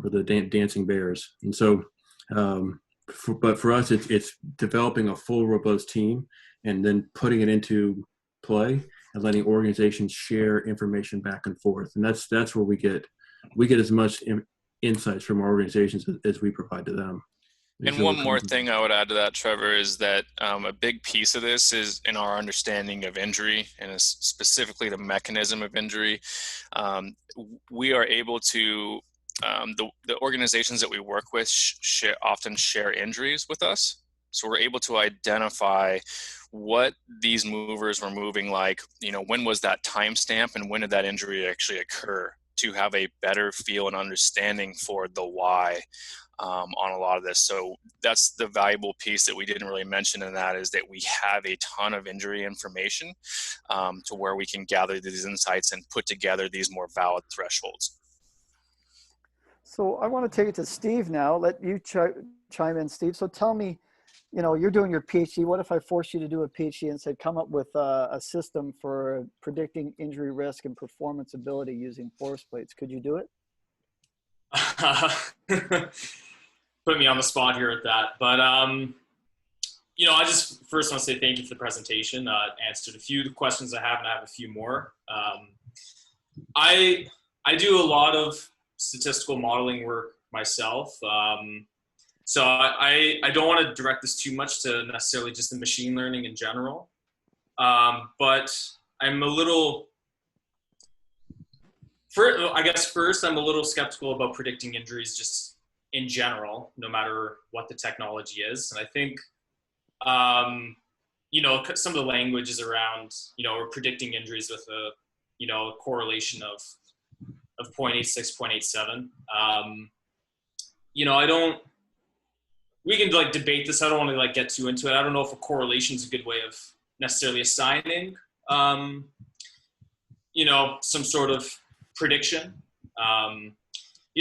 the dancing bears. And so, but for us, it's developing a full, robust team, and then putting it into play and letting organizations share information back and forth. And that's where we get as much insights from our organizations as we provide to them. And one more thing I would add to that, Trevor, is that a big piece of this is in our understanding of injury, and specifically the mechanism of injury. We are able to, the organizations that we work with often share injuries with us. So we're able to identify what these movers were moving like, when was that timestamp and when did that injury actually occur, to have a better feel and understanding for the why. On a lot of this. So that's the valuable piece that we didn't really mention in that, is that we have a ton of injury information to where we can gather these insights and put together these more valid thresholds. So I want to take it to Steve now. Let you chime in, Steve. So tell me, you're doing your PhD. What if I forced you to do a PhD and said, come up with a system for predicting injury risk and performance ability using force plates? Could you do it? Put me on the spot here at that, but I just first want to say thank you for the presentation. Answered a few of the questions I have, and I have a few more. I do a lot of statistical modeling work myself, so I don't want to direct this too much to necessarily just the machine learning in general, but I'm a little. First, I'm a little skeptical about predicting injuries just in general, no matter what the technology is. And I think, some of the language is around, we're predicting injuries with a correlation of 0.86, 0.87. We can debate this. I don't want to get too into it. I don't know if a correlation is a good way of necessarily assigning, some sort of prediction.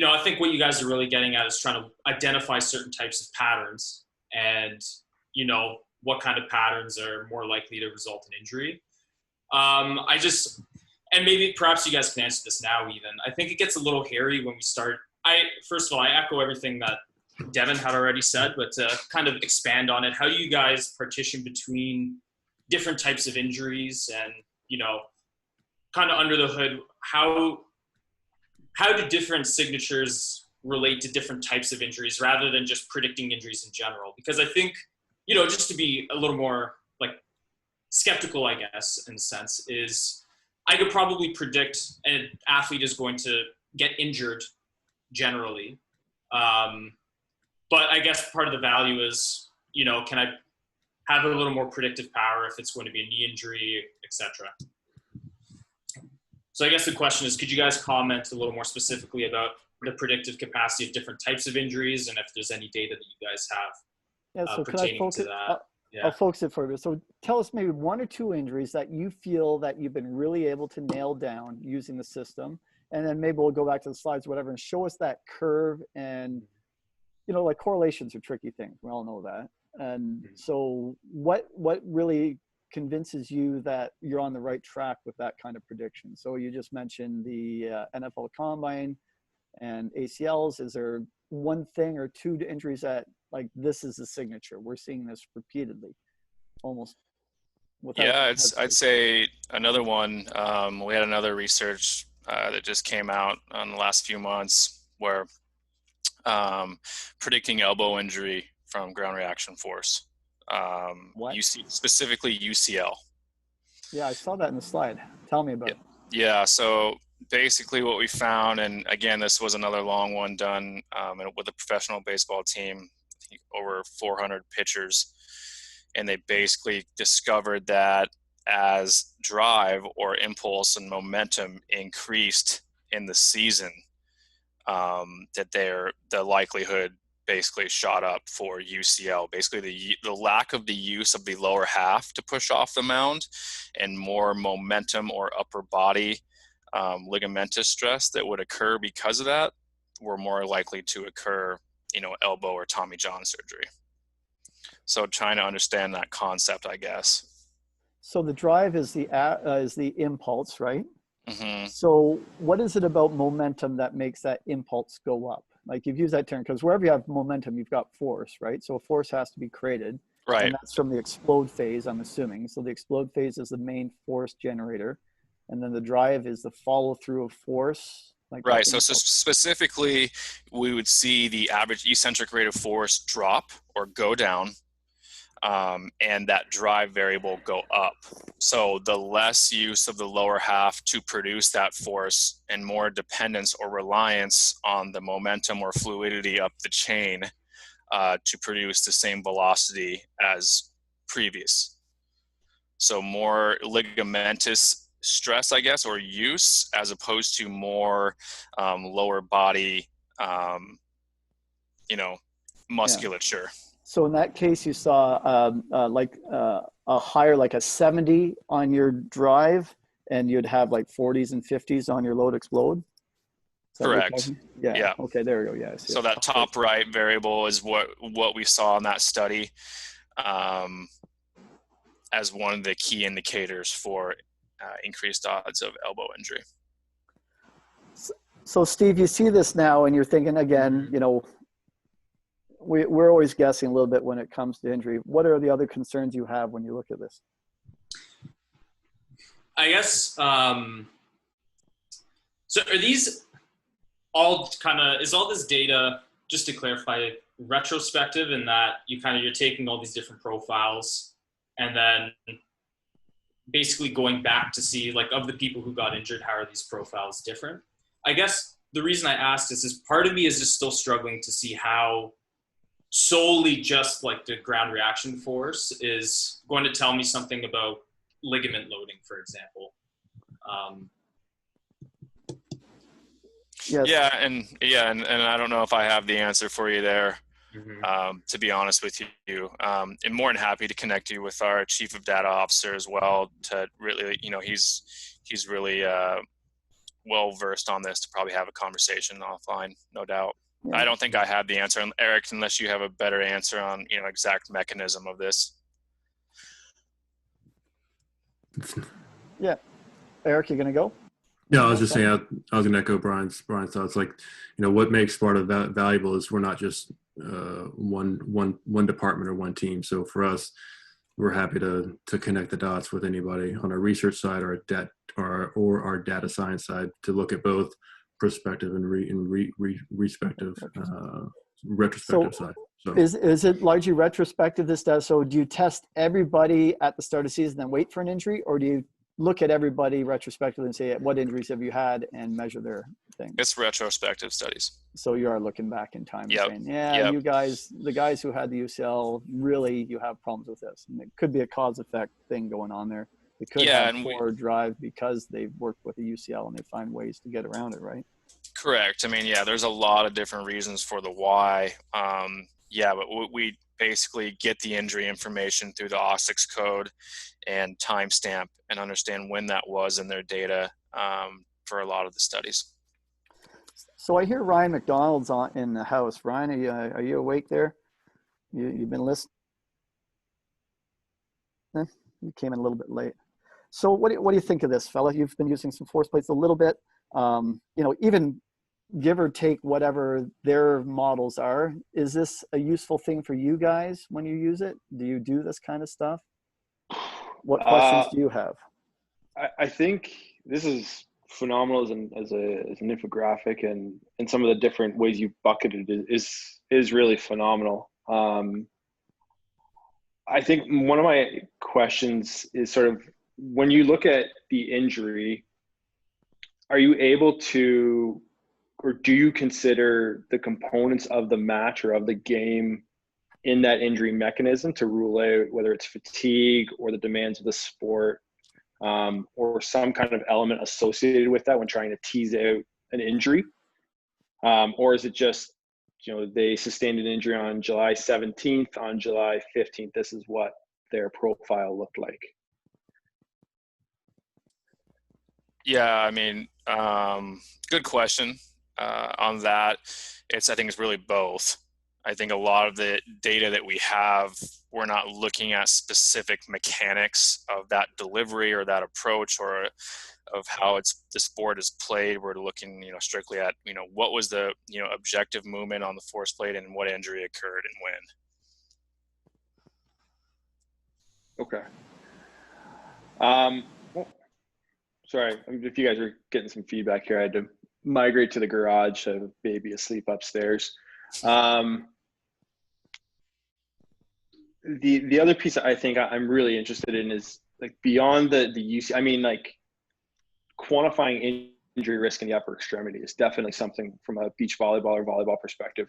I think what you guys are really getting at is trying to identify certain types of patterns and, what kind of patterns are more likely to result in injury. And maybe perhaps you guys can answer this now even. I think it gets a little hairy when we start. First of all, I echo everything that Devin had already said, but to kind of expand on it, how do you guys partition between different types of injuries and, kind of under the hood, how do different signatures relate to different types of injuries rather than just predicting injuries in general? Because I think, just to be a little more skeptical, I guess, in a sense, is I could probably predict an athlete is going to get injured generally. But I guess part of the value is, can I have a little more predictive power if it's going to be a knee injury, etc. So I guess the question is, could you guys comment a little more specifically about the predictive capacity of different types of injuries, and if there's any data that you guys have so pertaining to that? I'll focus it for you. So tell us maybe 1 or 2 injuries that you feel that you've been really able to nail down using the system. And then maybe we'll go back to the slides, whatever, and show us that curve. And, correlations are tricky things. We all know that. And so what really convinces you that you're on the right track with that kind of prediction? So you just mentioned the NFL Combine and ACLs. Is there 1 thing or 2 injuries that this is the signature? We're seeing this repeatedly, almost. Yeah, I'd say another one. We had another research that just came out in the last few months, where predicting elbow injury from ground reaction force, specifically UCL. Yeah, I saw that in the slide. Tell me about it. Yeah, so basically what we found, and again, this was another long one done with a professional baseball team, I think over 400 pitchers, and they basically discovered that as drive or impulse and momentum increased in the season, that the likelihood basically shot up for UCL. Basically, the lack of the use of the lower half to push off the mound, and more momentum or upper body ligamentous stress that would occur because of that, were more likely to occur, elbow or Tommy John surgery. So trying to understand that concept, I guess. So the drive is the impulse, right? Mm-hmm. So what is it about momentum that makes that impulse go up? Like, you've used that term because wherever you have momentum, you've got force, right? So a force has to be created. Right. And that's from the explode phase, I'm assuming. So the explode phase is the main force generator. And then the drive is the follow through of force. Right. So specifically, we would see the average eccentric rate of force drop or go down, and that drive variable go up. So the less use of the lower half to produce that force, and more dependence or reliance on the momentum or fluidity up the chain to produce the same velocity as previous. So more ligamentous stress, I guess, or use, as opposed to more lower body, musculature. Yeah. So in that case, you saw a higher, like a 70 on your drive, and you'd have like 40s and 50s on your load explode. Correct. Yeah. Okay, there we go. Yeah. So that top right variable is what we saw in that study as one of the key indicators for increased odds of elbow injury. So Steve, you see this now, and you're thinking again, we're always guessing a little bit when it comes to injury. What are the other concerns you have when you look at this? I guess, so are these all is all this data, just to clarify, retrospective, in that you're taking all these different profiles and then basically going back to see, like, of the people who got injured, how are these profiles different? I guess the reason I asked this is part of me is just still struggling to see how solely just like the ground reaction force is going to tell me something about ligament loading, for example. Yes. Yeah, and I don't know if I have the answer for you there. Mm-hmm. To be honest with you, I'm more than happy to connect you with our chief of data officer as well. To really, he's really well versed on this, to probably have a conversation offline, no doubt. Yeah. I don't think I have the answer, Eric, unless you have a better answer on exact mechanism of this. Yeah, Eric, you gonna go? Yeah, I was just saying, I was going to echo Brian's thoughts. Like, what makes Sparta valuable is we're not just one department or one team. So for us, we're happy to connect the dots with anybody on our research side or our data science side, to look at both prospective and retrospective side. So is it largely retrospective, this does? So do you test everybody at the start of the season and wait for an injury, or do you look at everybody retrospectively and say, what injuries have you had, and measure their thing? It's retrospective studies. So you are looking back in time and saying, you guys, the guys who had the UCL, really, you have problems with this. And it could be a cause effect thing going on there. It could have poor drive because they've worked with the UCL and they find ways to get around it, right? Correct. I mean, there's a lot of different reasons for the why. But we basically get the injury information through the OSIX code and timestamp, and understand when that was in their data for a lot of the studies. So I hear Ryan McDonald's in the house. Ryan, are you awake there? You've been listening? You came in a little bit late. So what do you think of this, fella? You've been using some force plates a little bit. Even give or take whatever their models are. Is this a useful thing for you guys when you use it? Do you do this kind of stuff? What questions do you have? I think this is phenomenal as an infographic, and some of the different ways you bucketed it is really phenomenal. I think one of my questions is sort of, when you look at the injury, are you able to, or do you consider the components of the match or of the game in that injury mechanism to rule out whether it's fatigue or the demands of the sport, or some kind of element associated with that when trying to tease out an injury? Or is it just, they sustained an injury on July 17th, on July 15th, this is what their profile looked like? Yeah, I mean, good question on that. I think it's really both. I think a lot of the data that we have, we're not looking at specific mechanics of that delivery or that approach or of how the sport is played. We're looking, strictly at, what was the, objective movement on the force plate and what injury occurred and when. Okay. Well, sorry, if you guys are getting some feedback here, I had to migrate to the garage. I have a baby asleep upstairs. The other piece I think I'm really interested in is, like, beyond the use. I mean, like, quantifying injury risk in the upper extremity is definitely something from a beach volleyball or volleyball perspective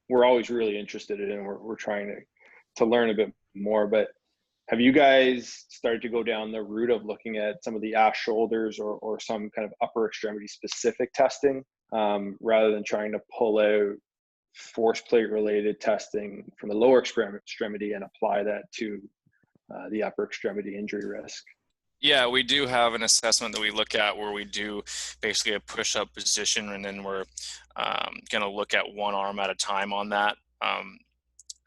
we're always really interested in, and we're trying to learn a bit more. But have you guys started to go down the route of looking at some of the ass shoulders or some kind of upper extremity specific testing, rather than trying to pull out force plate related testing from the lower extremity and apply that to the upper extremity injury risk? Yeah, we do have an assessment that we look at where we do basically a push-up position, and then we're going to look at one arm at a time on that,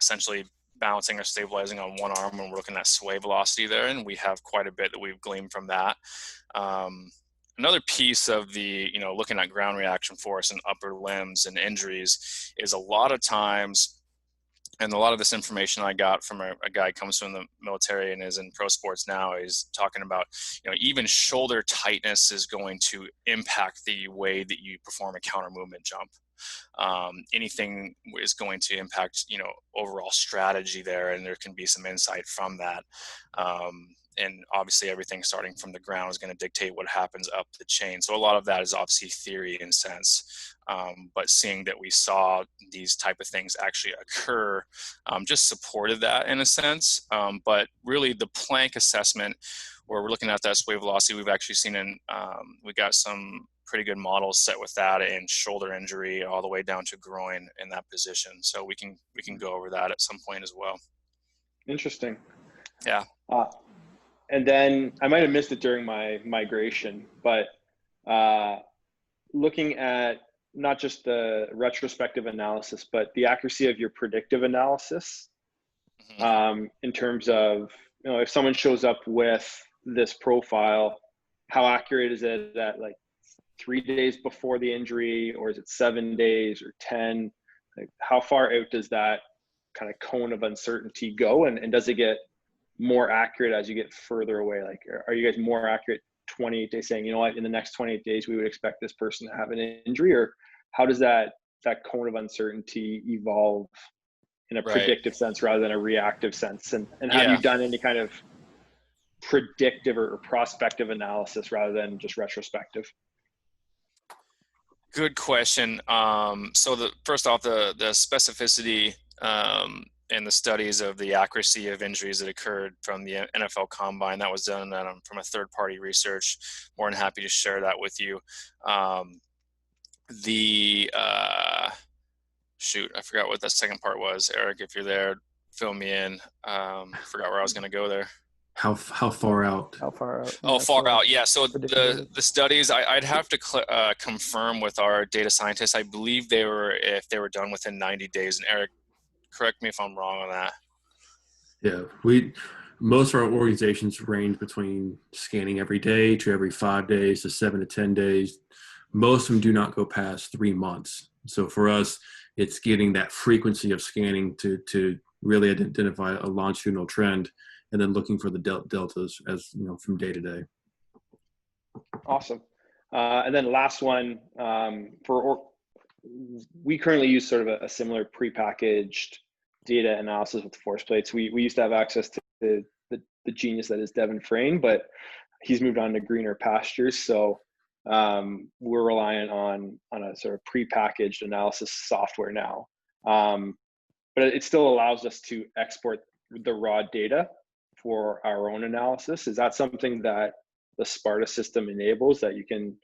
essentially balancing or stabilizing on one arm, and we're looking at sway velocity there, and we have quite a bit that we've gleaned from that. Another piece of the, looking at ground reaction force and upper limbs and injuries is a lot of times, and a lot of this information I got from a guy who comes from the military and is in pro sports now, is talking about, even shoulder tightness is going to impact the way that you perform a counter movement jump. Anything is going to impact, overall strategy there, and there can be some insight from that. And obviously everything starting from the ground is going to dictate what happens up the chain. So a lot of that is obviously theory in sense, but seeing that we saw these type of things actually occur just supported that in a sense. But really the plank assessment, where we're looking at that sway velocity, we've actually seen we got some pretty good models set with that in shoulder injury all the way down to groin in that position. So we can go over that at some point as well. Interesting. Yeah. And then I might have missed it during my migration, but looking at not just the retrospective analysis, but the accuracy of your predictive analysis, in terms of, if someone shows up with this profile, how accurate is it at, like, 3 days before the injury, or is it 7 days or 10? Like, how far out does that kind of cone of uncertainty go? And does it get more accurate as you get further away? Like, are you guys more accurate 28 days, saying, in the next 28 days, we would expect this person to have an injury? Or how does that cone of uncertainty evolve in a predictive sense rather than a reactive sense? And have you done any kind of predictive or prospective analysis rather than just retrospective? Good question. So first off, the specificity and the studies of the accuracy of injuries that occurred from the NFL Combine, that was done from a third-party research. More than happy to share that with you. Shoot, I forgot what that second part was. Eric, if you're there, fill me in. Forgot where I was going to go there. How far out? How far out? Oh, far out. Yeah. So the studies, I'd have to confirm with our data scientists. I believe if they were done within 90 days. And Eric, correct me if I'm wrong on that. Yeah, most of our organizations range between scanning every day to every 5 days to 7 to 10 days. Most of them do not go past 3 months. So for us, it's getting that frequency of scanning to really identify a longitudinal trend, and then looking for the deltas as from day to day. Awesome. And then last one, we currently use sort of a similar prepackaged data analysis with force plates. We used to have access to the genius that is Devin Frayne, but he's moved on to greener pastures. So we're reliant on a sort of prepackaged analysis software now. But it still allows us to export the raw data for our own analysis. Is that something that the Sparta system enables, that you can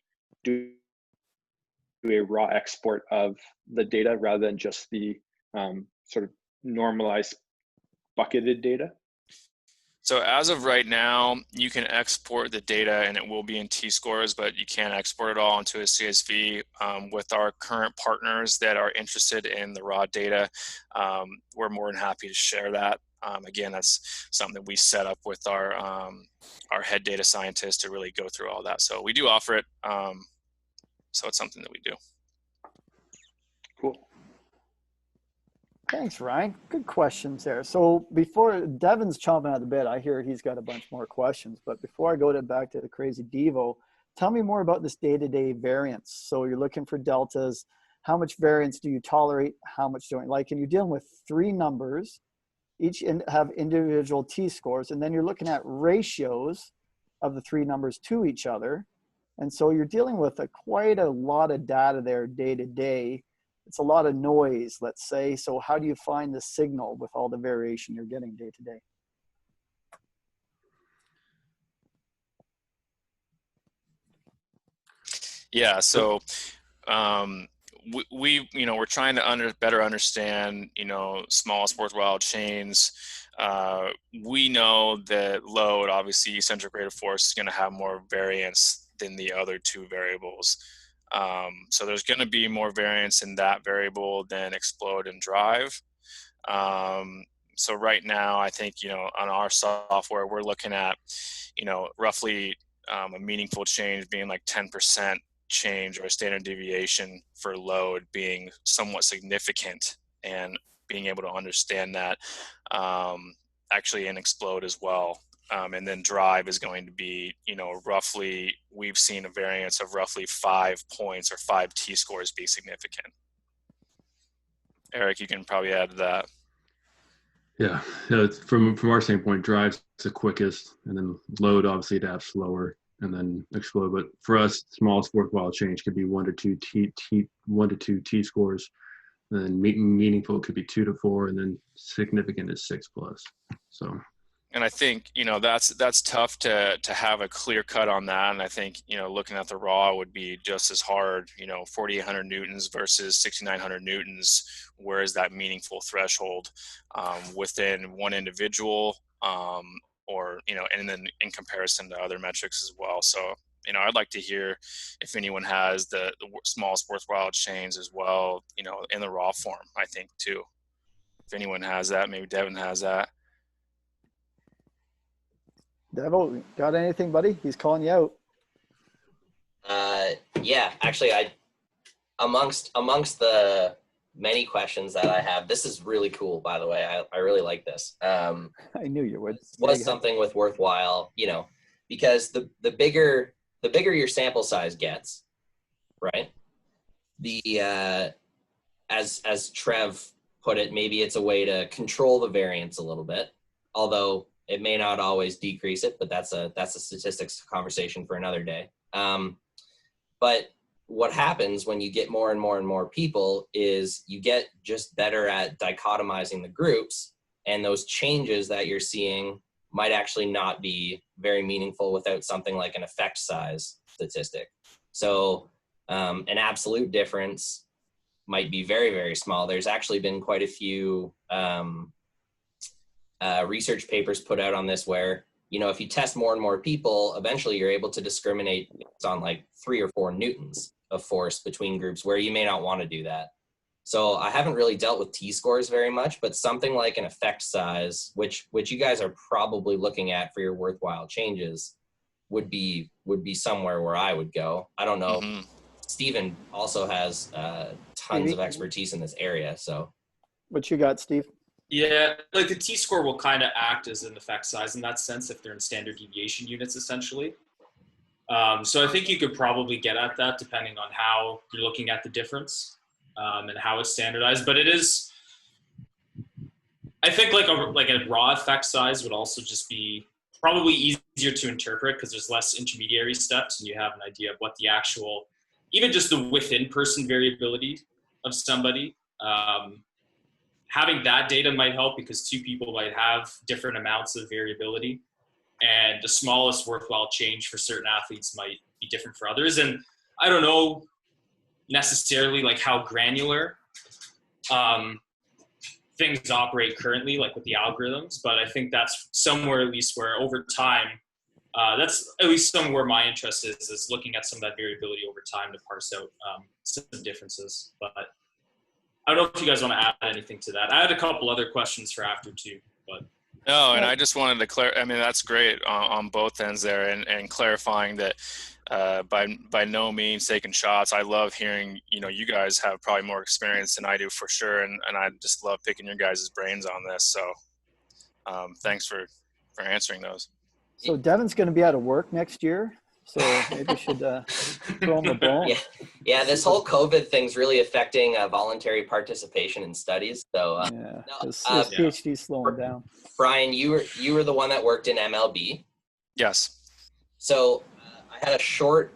do a raw export of the data rather than just the sort of normalized bucketed data? So as of right now, you can export the data and it will be in T-scores, but you can't export it all into a CSV. With our current partners that are interested in the raw data, we're more than happy to share that. Again, that's something that we set up with our head data scientist to really go through all that. So we do offer it. So it's something that we do. Cool. Thanks, Ryan. Good questions there. So before Devin's chomping at the bit, I hear he's got a bunch more questions. But before I go back to the crazy Devo, tell me more about this day-to-day variance. So you're looking for deltas. How much variance do you tolerate? How much don't you like? And you're dealing with 3 numbers, each have individual T-scores, and then you're looking at ratios of the 3 numbers to each other. And so you're dealing with quite a lot of data there day to day. It's a lot of noise, let's say. So how do you find the signal with all the variation you're getting day to day? Yeah, so we're trying to better understand, smallest worthwhile chains. We know that load, obviously eccentric rate of force, is going to have more variance than the other 2 variables. So there's going to be more variance in that variable than explode and drive. So right now, I think, on our software, we're looking at, roughly a meaningful change being like 10% change, or a standard deviation for load being somewhat significant, and being able to understand that actually in explode as well. And then drive is going to be, roughly, we've seen a variance of roughly 5 points or 5 T-scores be significant. Eric, you can probably add to that. Yeah, from our standpoint, drive's the quickest, and then load obviously adapts slower, and then explode. But for us, smallest worthwhile change could be 1 to 2 T-scores, and then meaningful could be 2 to 4, and then significant is 6+. So. And I think, that's tough to have a clear cut on that. And I think, looking at the raw would be just as hard, 4,800 Newtons versus 6,900 Newtons. Where is that meaningful threshold within one individual, or, and then in comparison to other metrics as well. So, I'd like to hear if anyone has the smallest worthwhile chains as well, in the raw form, I think too. If anyone has that, maybe Devin has that. Devo, got anything, buddy? He's calling you out. Yeah, actually, amongst the many questions that I have, this is really cool, by the way. I really like this. I knew you would. Was something with worthwhile, because the bigger your sample size gets, right? As Trev put it, maybe it's a way to control the variance a little bit, although it may not always decrease it, but that's a statistics conversation for another day. But what happens when you get more and more and more people is you get just better at dichotomizing the groups, and those changes that you're seeing might actually not be very meaningful without something like an effect size statistic. So an absolute difference might be very, very small. There's actually been quite a few research papers put out on this where, if you test more and more people, eventually you're able to discriminate based on like 3 or 4 Newtons of force between groups where you may not want to do that. So I haven't really dealt with T-scores very much, but something like an effect size, which you guys are probably looking at for your worthwhile changes, would be somewhere where I would go. I don't know. Mm-hmm. Stephen also has tons of expertise in this area. So what you got, Steve? Yeah, like the T-score will kind of act as an effect size in that sense if they're in standard deviation units, essentially. So I think you could probably get at that depending on how you're looking at the difference and how it's standardized. But it is, I think like a raw effect size would also just be probably easier to interpret because there's less intermediary steps and you have an idea of what the actual, even just the within person variability of somebody. Having that data might help because two people might have different amounts of variability, and the smallest worthwhile change for certain athletes might be different for others. And I don't know necessarily like how granular things operate currently, like with the algorithms, but I think that's somewhere at least where over time, that's at least somewhere my interest is looking at some of that variability over time to parse out some differences. But I don't know if you guys want to add anything to that. I had a couple other questions for after too, but. No, and I just wanted to I mean, that's great on both ends there, and clarifying that by no means taking shots. I love hearing, you guys have probably more experience than I do for sure, and I just love picking your guys' brains on this. So thanks for answering those. So Devin's going to be out of work next year, so maybe we should throw him a bone. Yeah, this whole COVID thing's really affecting voluntary participation in studies. So his PhD's slowing down. Brian, you were the one that worked in MLB. Yes. So I had a short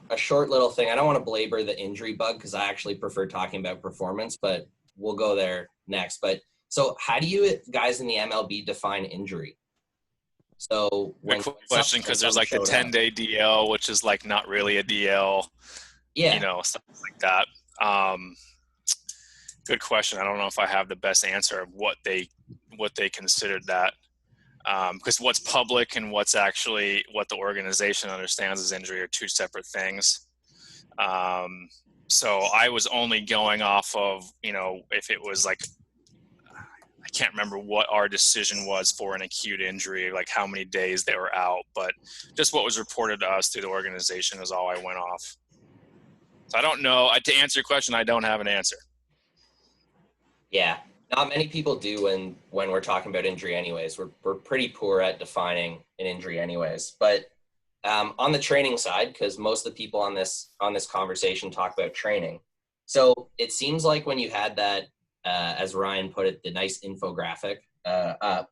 little thing. I don't want to belabor the injury bug because I actually prefer talking about performance, but we'll go there next. But so how do you guys in the MLB define injury? So good question, because there's like the 10-day DL, which is like not really a DL. Yeah. Stuff like that. Good question. I don't know if I have the best answer of what they considered that. Because what's public and what's actually what the organization understands as injury are two separate things. So I was only going off of, if it was like, I can't remember what our decision was for an acute injury, like how many days they were out, but just what was reported to us through the organization is all I went off. So I don't know. To answer your question, I don't have an answer. Yeah. Not many people do when we're talking about injury anyways. We're pretty poor at defining an injury anyways. But on the training side, because most of the people on this conversation talk about training. So it seems like when you had that, as Ryan put it, the nice infographic up,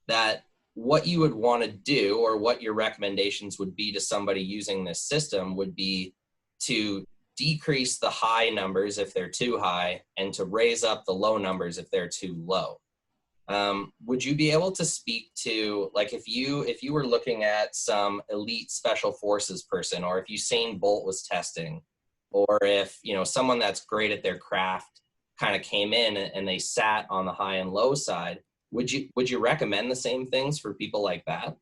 that what you would want to do or what your recommendations would be to somebody using this system would be to decrease the high numbers if they're too high and to raise up the low numbers if they're too low. Would you be able to speak to, like, if you were looking at some elite special forces person, or if Usain Bolt was testing, or if someone that's great at their craft kind of came in and they sat on the high and low side, would you recommend the same things for people like that?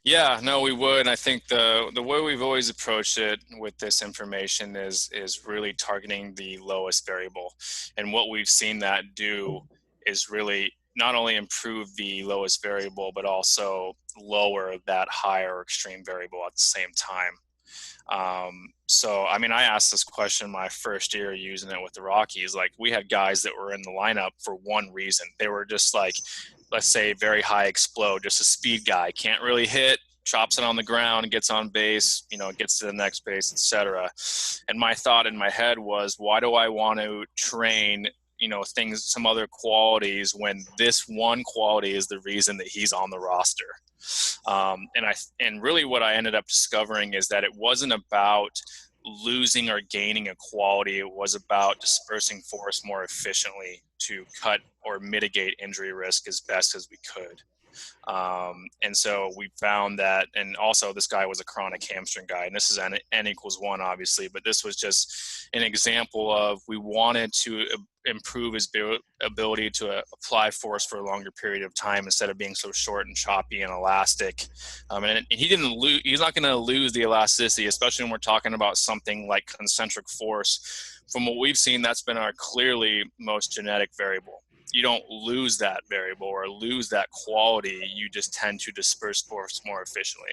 Yeah, no, we would. And I think the way we've always approached it with this information is really targeting the lowest variable. And what we've seen that do is really not only improve the lowest variable, but also lower that higher extreme variable at the same time. So, I mean, I asked this question my first year using it with the Rockies. Like, we had guys that were in the lineup for one reason. They were just like, let's say, very high explode, just a speed guy, can't really hit, chops it on the ground, gets on base, gets to the next base, etc. And my thought in my head was, why do I want to train, some other qualities when this one quality is the reason that he's on the roster? And really what I ended up discovering is that it wasn't about losing or gaining a quality. It was about dispersing force more efficiently to cut or mitigate injury risk as best as we could. And so we found that, and also this guy was a chronic hamstring guy, and this is N=1 obviously, but this was just an example of, we wanted to improve his ability to apply force for a longer period of time instead of being so short and choppy and elastic. And he's not going to lose the elasticity, especially when we're talking about something like concentric force. From what we've seen, that's been our clearly most genetic variable. You don't lose that variable or lose that quality. You just tend to disperse force more efficiently.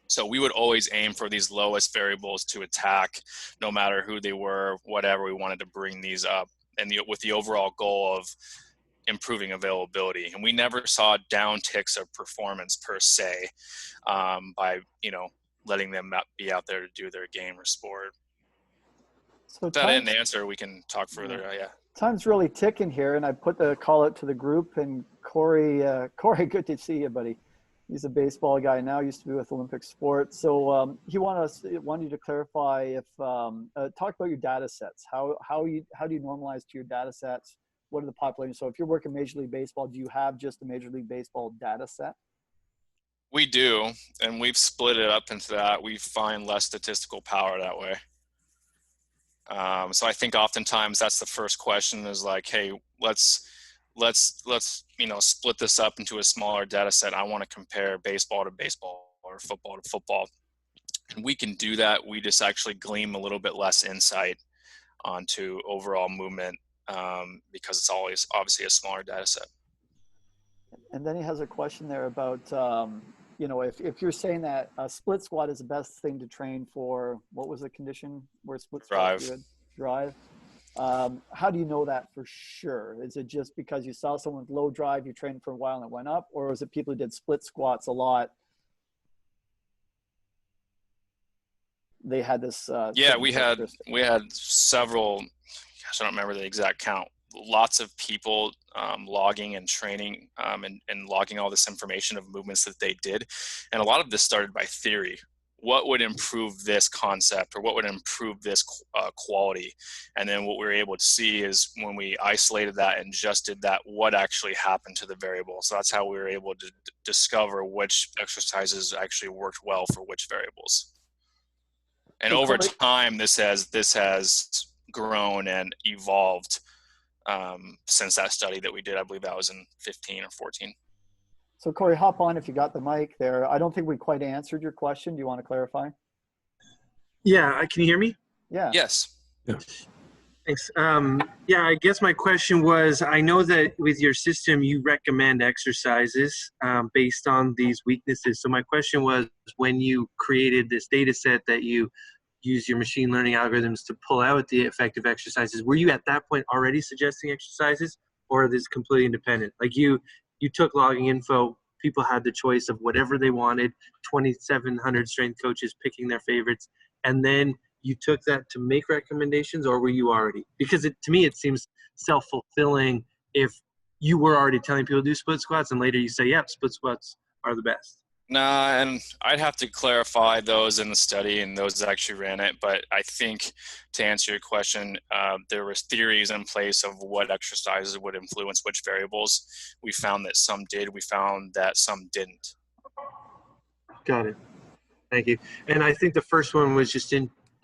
So we would always aim for these lowest variables to attack, no matter who they were, whatever. We wanted to bring these up, and with the overall goal of improving availability. And we never saw downticks of performance per se by letting them be out there to do their game or sport. So If that didn't answer, we can talk further. Yeah. Time's really ticking here, and I put the call out to the group. And Corey, good to see you, buddy. He's a baseball guy now. Used to be with Olympic Sports. So he wanted you to clarify if talk about your data sets. How do you normalize to your data sets? What are the populations? So if you're working Major League Baseball, do you have just the Major League Baseball data set? We do, and we've split it up into that. We find less statistical power that way. So I think oftentimes that's the first question is like, hey, let's split this up into a smaller data set. I want to compare baseball to baseball or football to football. And we can do that. We just actually glean a little bit less insight onto overall movement because it's always obviously a smaller data set. And then he has a question there about, if you're saying that a split squat is the best thing to train for, what was the condition where split squat drive? How do you know that for sure? Is it just because you saw someone with low drive, you trained for a while and it went up? Or is it people who did split squats a lot? They had this. We had several, gosh, I don't remember the exact count. Lots of people logging and training and logging all this information of movements that they did. And a lot of this started by theory. What would improve this concept or what would improve this quality? And then what we were able to see is when we isolated that and just did that, what actually happened to the variable. So that's how we were able to discover which exercises actually worked well for which variables. And over time, this has grown and evolved since that study that we did. I believe that was in 15 or 14. So Corey, hop on if you got the mic there. I don't think we quite answered your question. Do you want to clarify? Yeah, can you hear me? Yeah. Yes. Yeah. Thanks. I guess my question was, I know that with your system, you recommend exercises based on these weaknesses. So my question was, when you created this data set that you use your machine learning algorithms to pull out the effective exercises, were you at that point already suggesting exercises, or is this completely independent? Like you took logging info, people had the choice of whatever they wanted, 2,700 strength coaches picking their favorites, and then you took that to make recommendations, or were you already? Because to me, it seems self-fulfilling if you were already telling people to do split squats and later you say, yep, split squats are the best. Nah, and I'd have to clarify those in the study and those that actually ran it. But I think to answer your question, there was theories in place of what exercises would influence which variables. We found that some did. We found that some didn't. Got it. Thank you. And I think the first one was just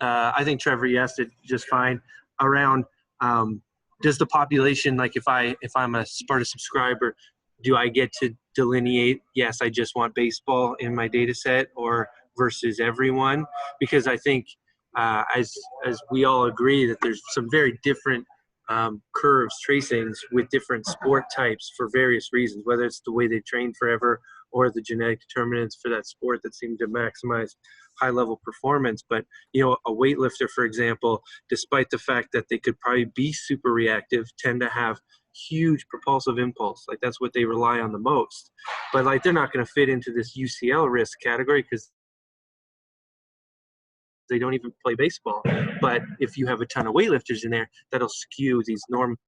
I think Trevor, you asked it just fine around, does the population, like if I'm a Sparta subscriber, do I get to delineate, yes, I just want baseball in my data set, or versus everyone? Because I think as we all agree that there's some very different curves, tracings with different sport types for various reasons, whether it's the way they trained forever or the genetic determinants for that sport that seem to maximize high level performance. But a weightlifter, for example, despite the fact that they could probably be super reactive, tend to have huge propulsive impulse. Like that's what they rely on the most. But like they're not going to fit into this UCL risk category because they don't even play baseball. But if you have a ton of weightlifters in there, that'll skew these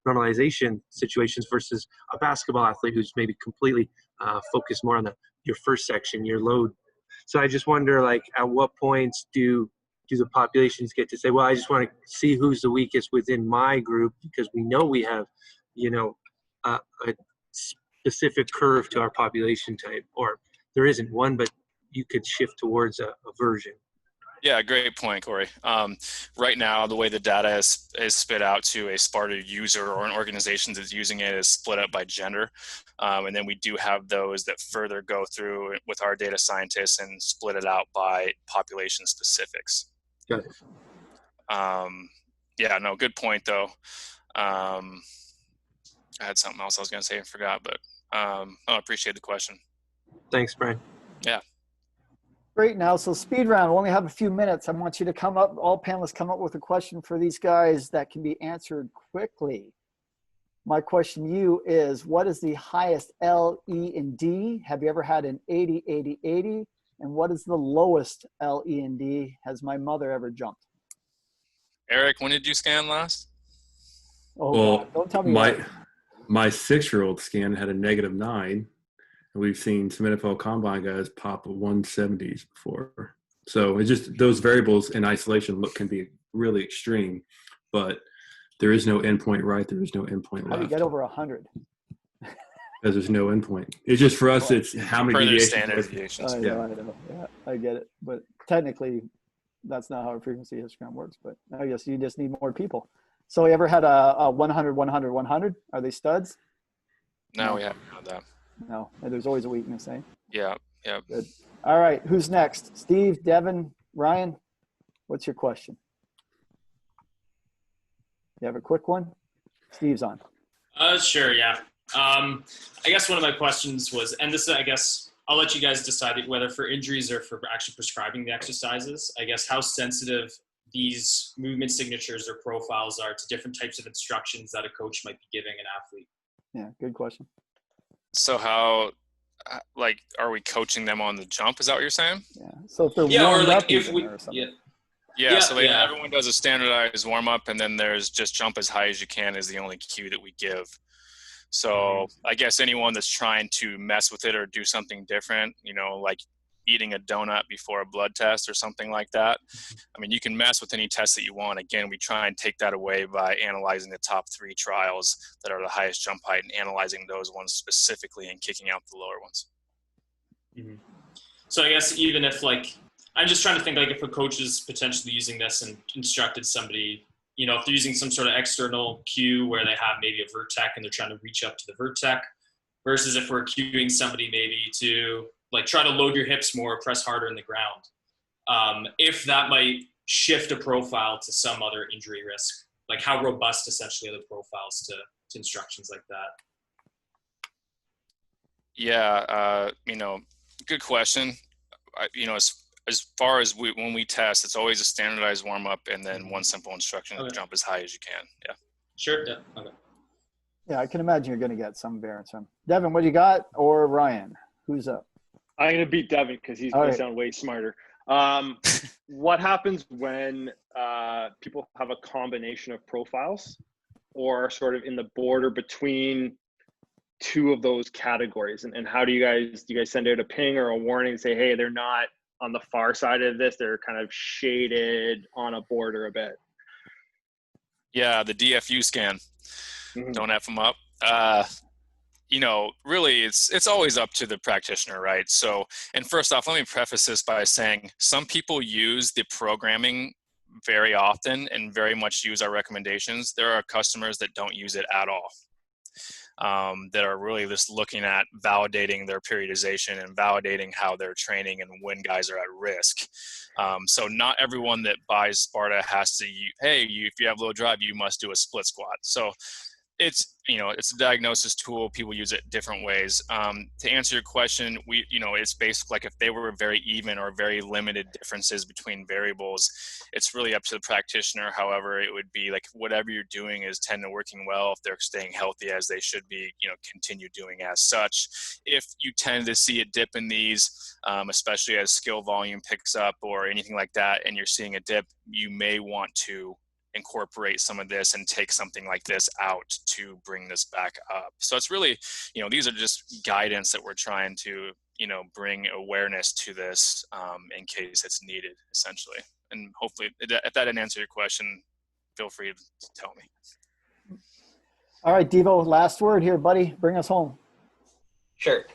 normalization situations versus a basketball athlete who's maybe completely focused more on your first section, your load. So I just wonder, like, at what points do the populations get to say, well, I just want to see who's the weakest within my group, because we know we have, a specific curve to our population type, or there isn't one, but you could shift towards a version. Yeah, great point, Corey. Right now, the way the data is spit out to a Sparta user or an organization that's using it is split up by gender. And then we do have those that further go through with our data scientists and split it out by population specifics. Got it. Good point, though. I had something else I was going to say and forgot, but I appreciate the question. Thanks, Brian. Yeah. Great. Now, so speed round, we only have a few minutes. I want you to come up, all panelists come up with a question for these guys that can be answered quickly. My question to you is, what is the highest L, E, and D? Have you ever had an 80, 80, 80? And what is the lowest LE&D has my mother ever jumped? Eric, when did you scan last? Oh, Well, God. Don't tell me my that. my 6-year-old scan had a -9, and we've seen some NFL combine guys pop 170s before. So it's just those variables in isolation can be really extreme, but there is no endpoint right. There is no endpoint How do you left. get over 100? Because there's no endpoint. It's just for us. It's how many Further deviations. standard deviations. I know. Yeah, I get it. But technically, that's not how a frequency histogram works. But I guess you just need more people. So you ever had a 100, 100, 100? Are they studs? No, we haven't had that. No. There's always a weakness, eh? Yeah. Good. All right. Who's next? Steve, Devin, Ryan? What's your question? You have a quick one? Steve's on. Sure, yeah. I guess one of my questions was, and this, I guess, I'll let you guys decide whether for injuries or for actually prescribing the exercises, I guess how sensitive these movement signatures or profiles are to different types of instructions that a coach might be giving an athlete. Yeah, good question. So how, like, are we coaching them on the jump? Is that what you're saying? Yeah. So if they're Yeah, or warmed like up if even we, or something. Yeah, so yeah. everyone does a standardized warm-up, and then there's just jump as high as you can is the only cue that we give. So I guess anyone that's trying to mess with it or do something different, like eating a donut before a blood test or something like that. I mean, you can mess with any test that you want. Again, we try and take that away by analyzing the top 3 trials that are the highest jump height and analyzing those ones specifically and kicking out the lower ones. Mm-hmm. So I guess even if I'm just trying to think if a coach is potentially using this and instructed somebody, if they're using some sort of external cue where they have maybe a vertec and they're trying to reach up to the vertec, versus if we're cueing somebody maybe to try to load your hips more, press harder in the ground. If that might shift a profile to some other injury risk, how robust essentially are the profiles to instructions like that? Yeah, good question. As far as when we test, it's always a standardized warm up and then one simple instruction to jump as high as you can. Yeah. Sure. Yeah. Okay. Yeah, I can imagine you're going to get some variance from Devin. What do you got? Or Ryan? Who's up? I'm going to beat Devin because he's going to sound way smarter. What happens when people have a combination of profiles or sort of in the border between 2 of those categories? And how do you guys send out a ping or a warning and say, hey, they're not on the far side of this, they're kind of shaded on a border a bit? Yeah, the DFU scan. Mm-hmm. Don't F them up. Really it's always up to the practitioner, right? So, and first off, let me preface this by saying some people use the programming very often and very much use our recommendations. There are customers that don't use it at all. That are really just looking at validating their periodization and validating how they're training and when guys are at risk. So not everyone that buys Sparta has to, if you have low drive, you must do a split squat. So it's a diagnosis tool. People use it different ways. To answer your question, it's basically if they were very even or very limited differences between variables, it's really up to the practitioner. However, it would be whatever you're doing is tend to working well. If they're staying healthy as they should be, continue doing as such. If you tend to see a dip in these, especially as skill volume picks up or anything like that, and you're seeing a dip, you may want to incorporate some of this and take something like this out to bring this back up. So it's really, these are just guidance that we're trying to, bring awareness to this in case it's needed, essentially. And hopefully, if that didn't answer your question, feel free to tell me. All right, Devo, last word here, buddy. Bring us home. Sure.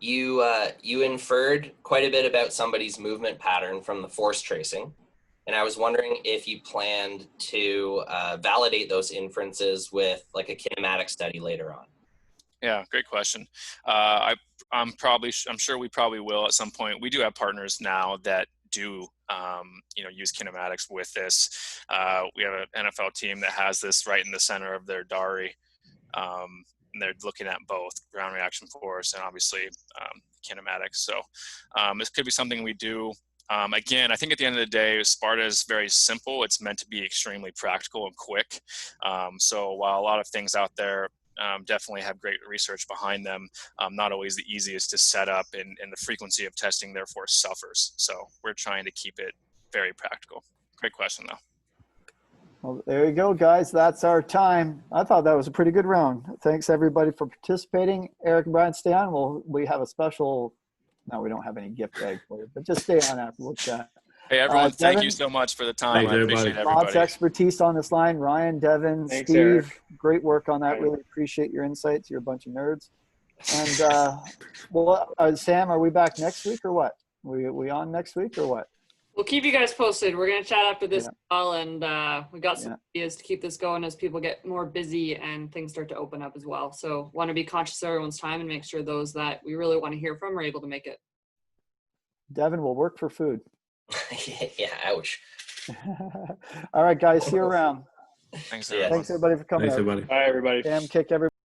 You inferred quite a bit about somebody's movement pattern from the force tracing. And I was wondering if you planned to validate those inferences with a kinematic study later on. Yeah, great question. I'm sure we probably will at some point. We do have partners now that do use kinematics with this. We have an NFL team that has this right in the center of their DARI. And they're looking at both ground reaction force and obviously kinematics. So this could be something we do. Again, I think at the end of the day, Sparta is very simple. It's meant to be extremely practical and quick. So while a lot of things out there definitely have great research behind them. Not always the easiest to set up, and the frequency of testing therefore suffers. So we're trying to keep it very practical. Great question though. Well, there you go, guys. That's our time. I thought that was a pretty good round. Thanks everybody for participating. Eric and Brian, stay on. We have a special, no, we don't have any gift bag for you, but just stay on after we'll chat. Hey everyone, thank Devin, you so much for the time. I appreciate everybody. Lots of expertise on this line. Ryan, Devin, Thanks, Steve, Eric. great work on that. Ryan. Really appreciate your insights. You're a bunch of nerds. And Sam, are we back next week or what? We on next week or what? We'll keep you guys posted. We're gonna chat after this call, and we got some ideas to keep this going as people get more busy and things start to open up as well. So want to be conscious of everyone's time and make sure those that we really want to hear from are able to make it. Devin will work for food. Yeah, ouch. All right, guys, see you around. Thanks, Yeah. Thanks everybody for coming. Thanks, out. everybody. Bye, everybody. Sam, kick everybody.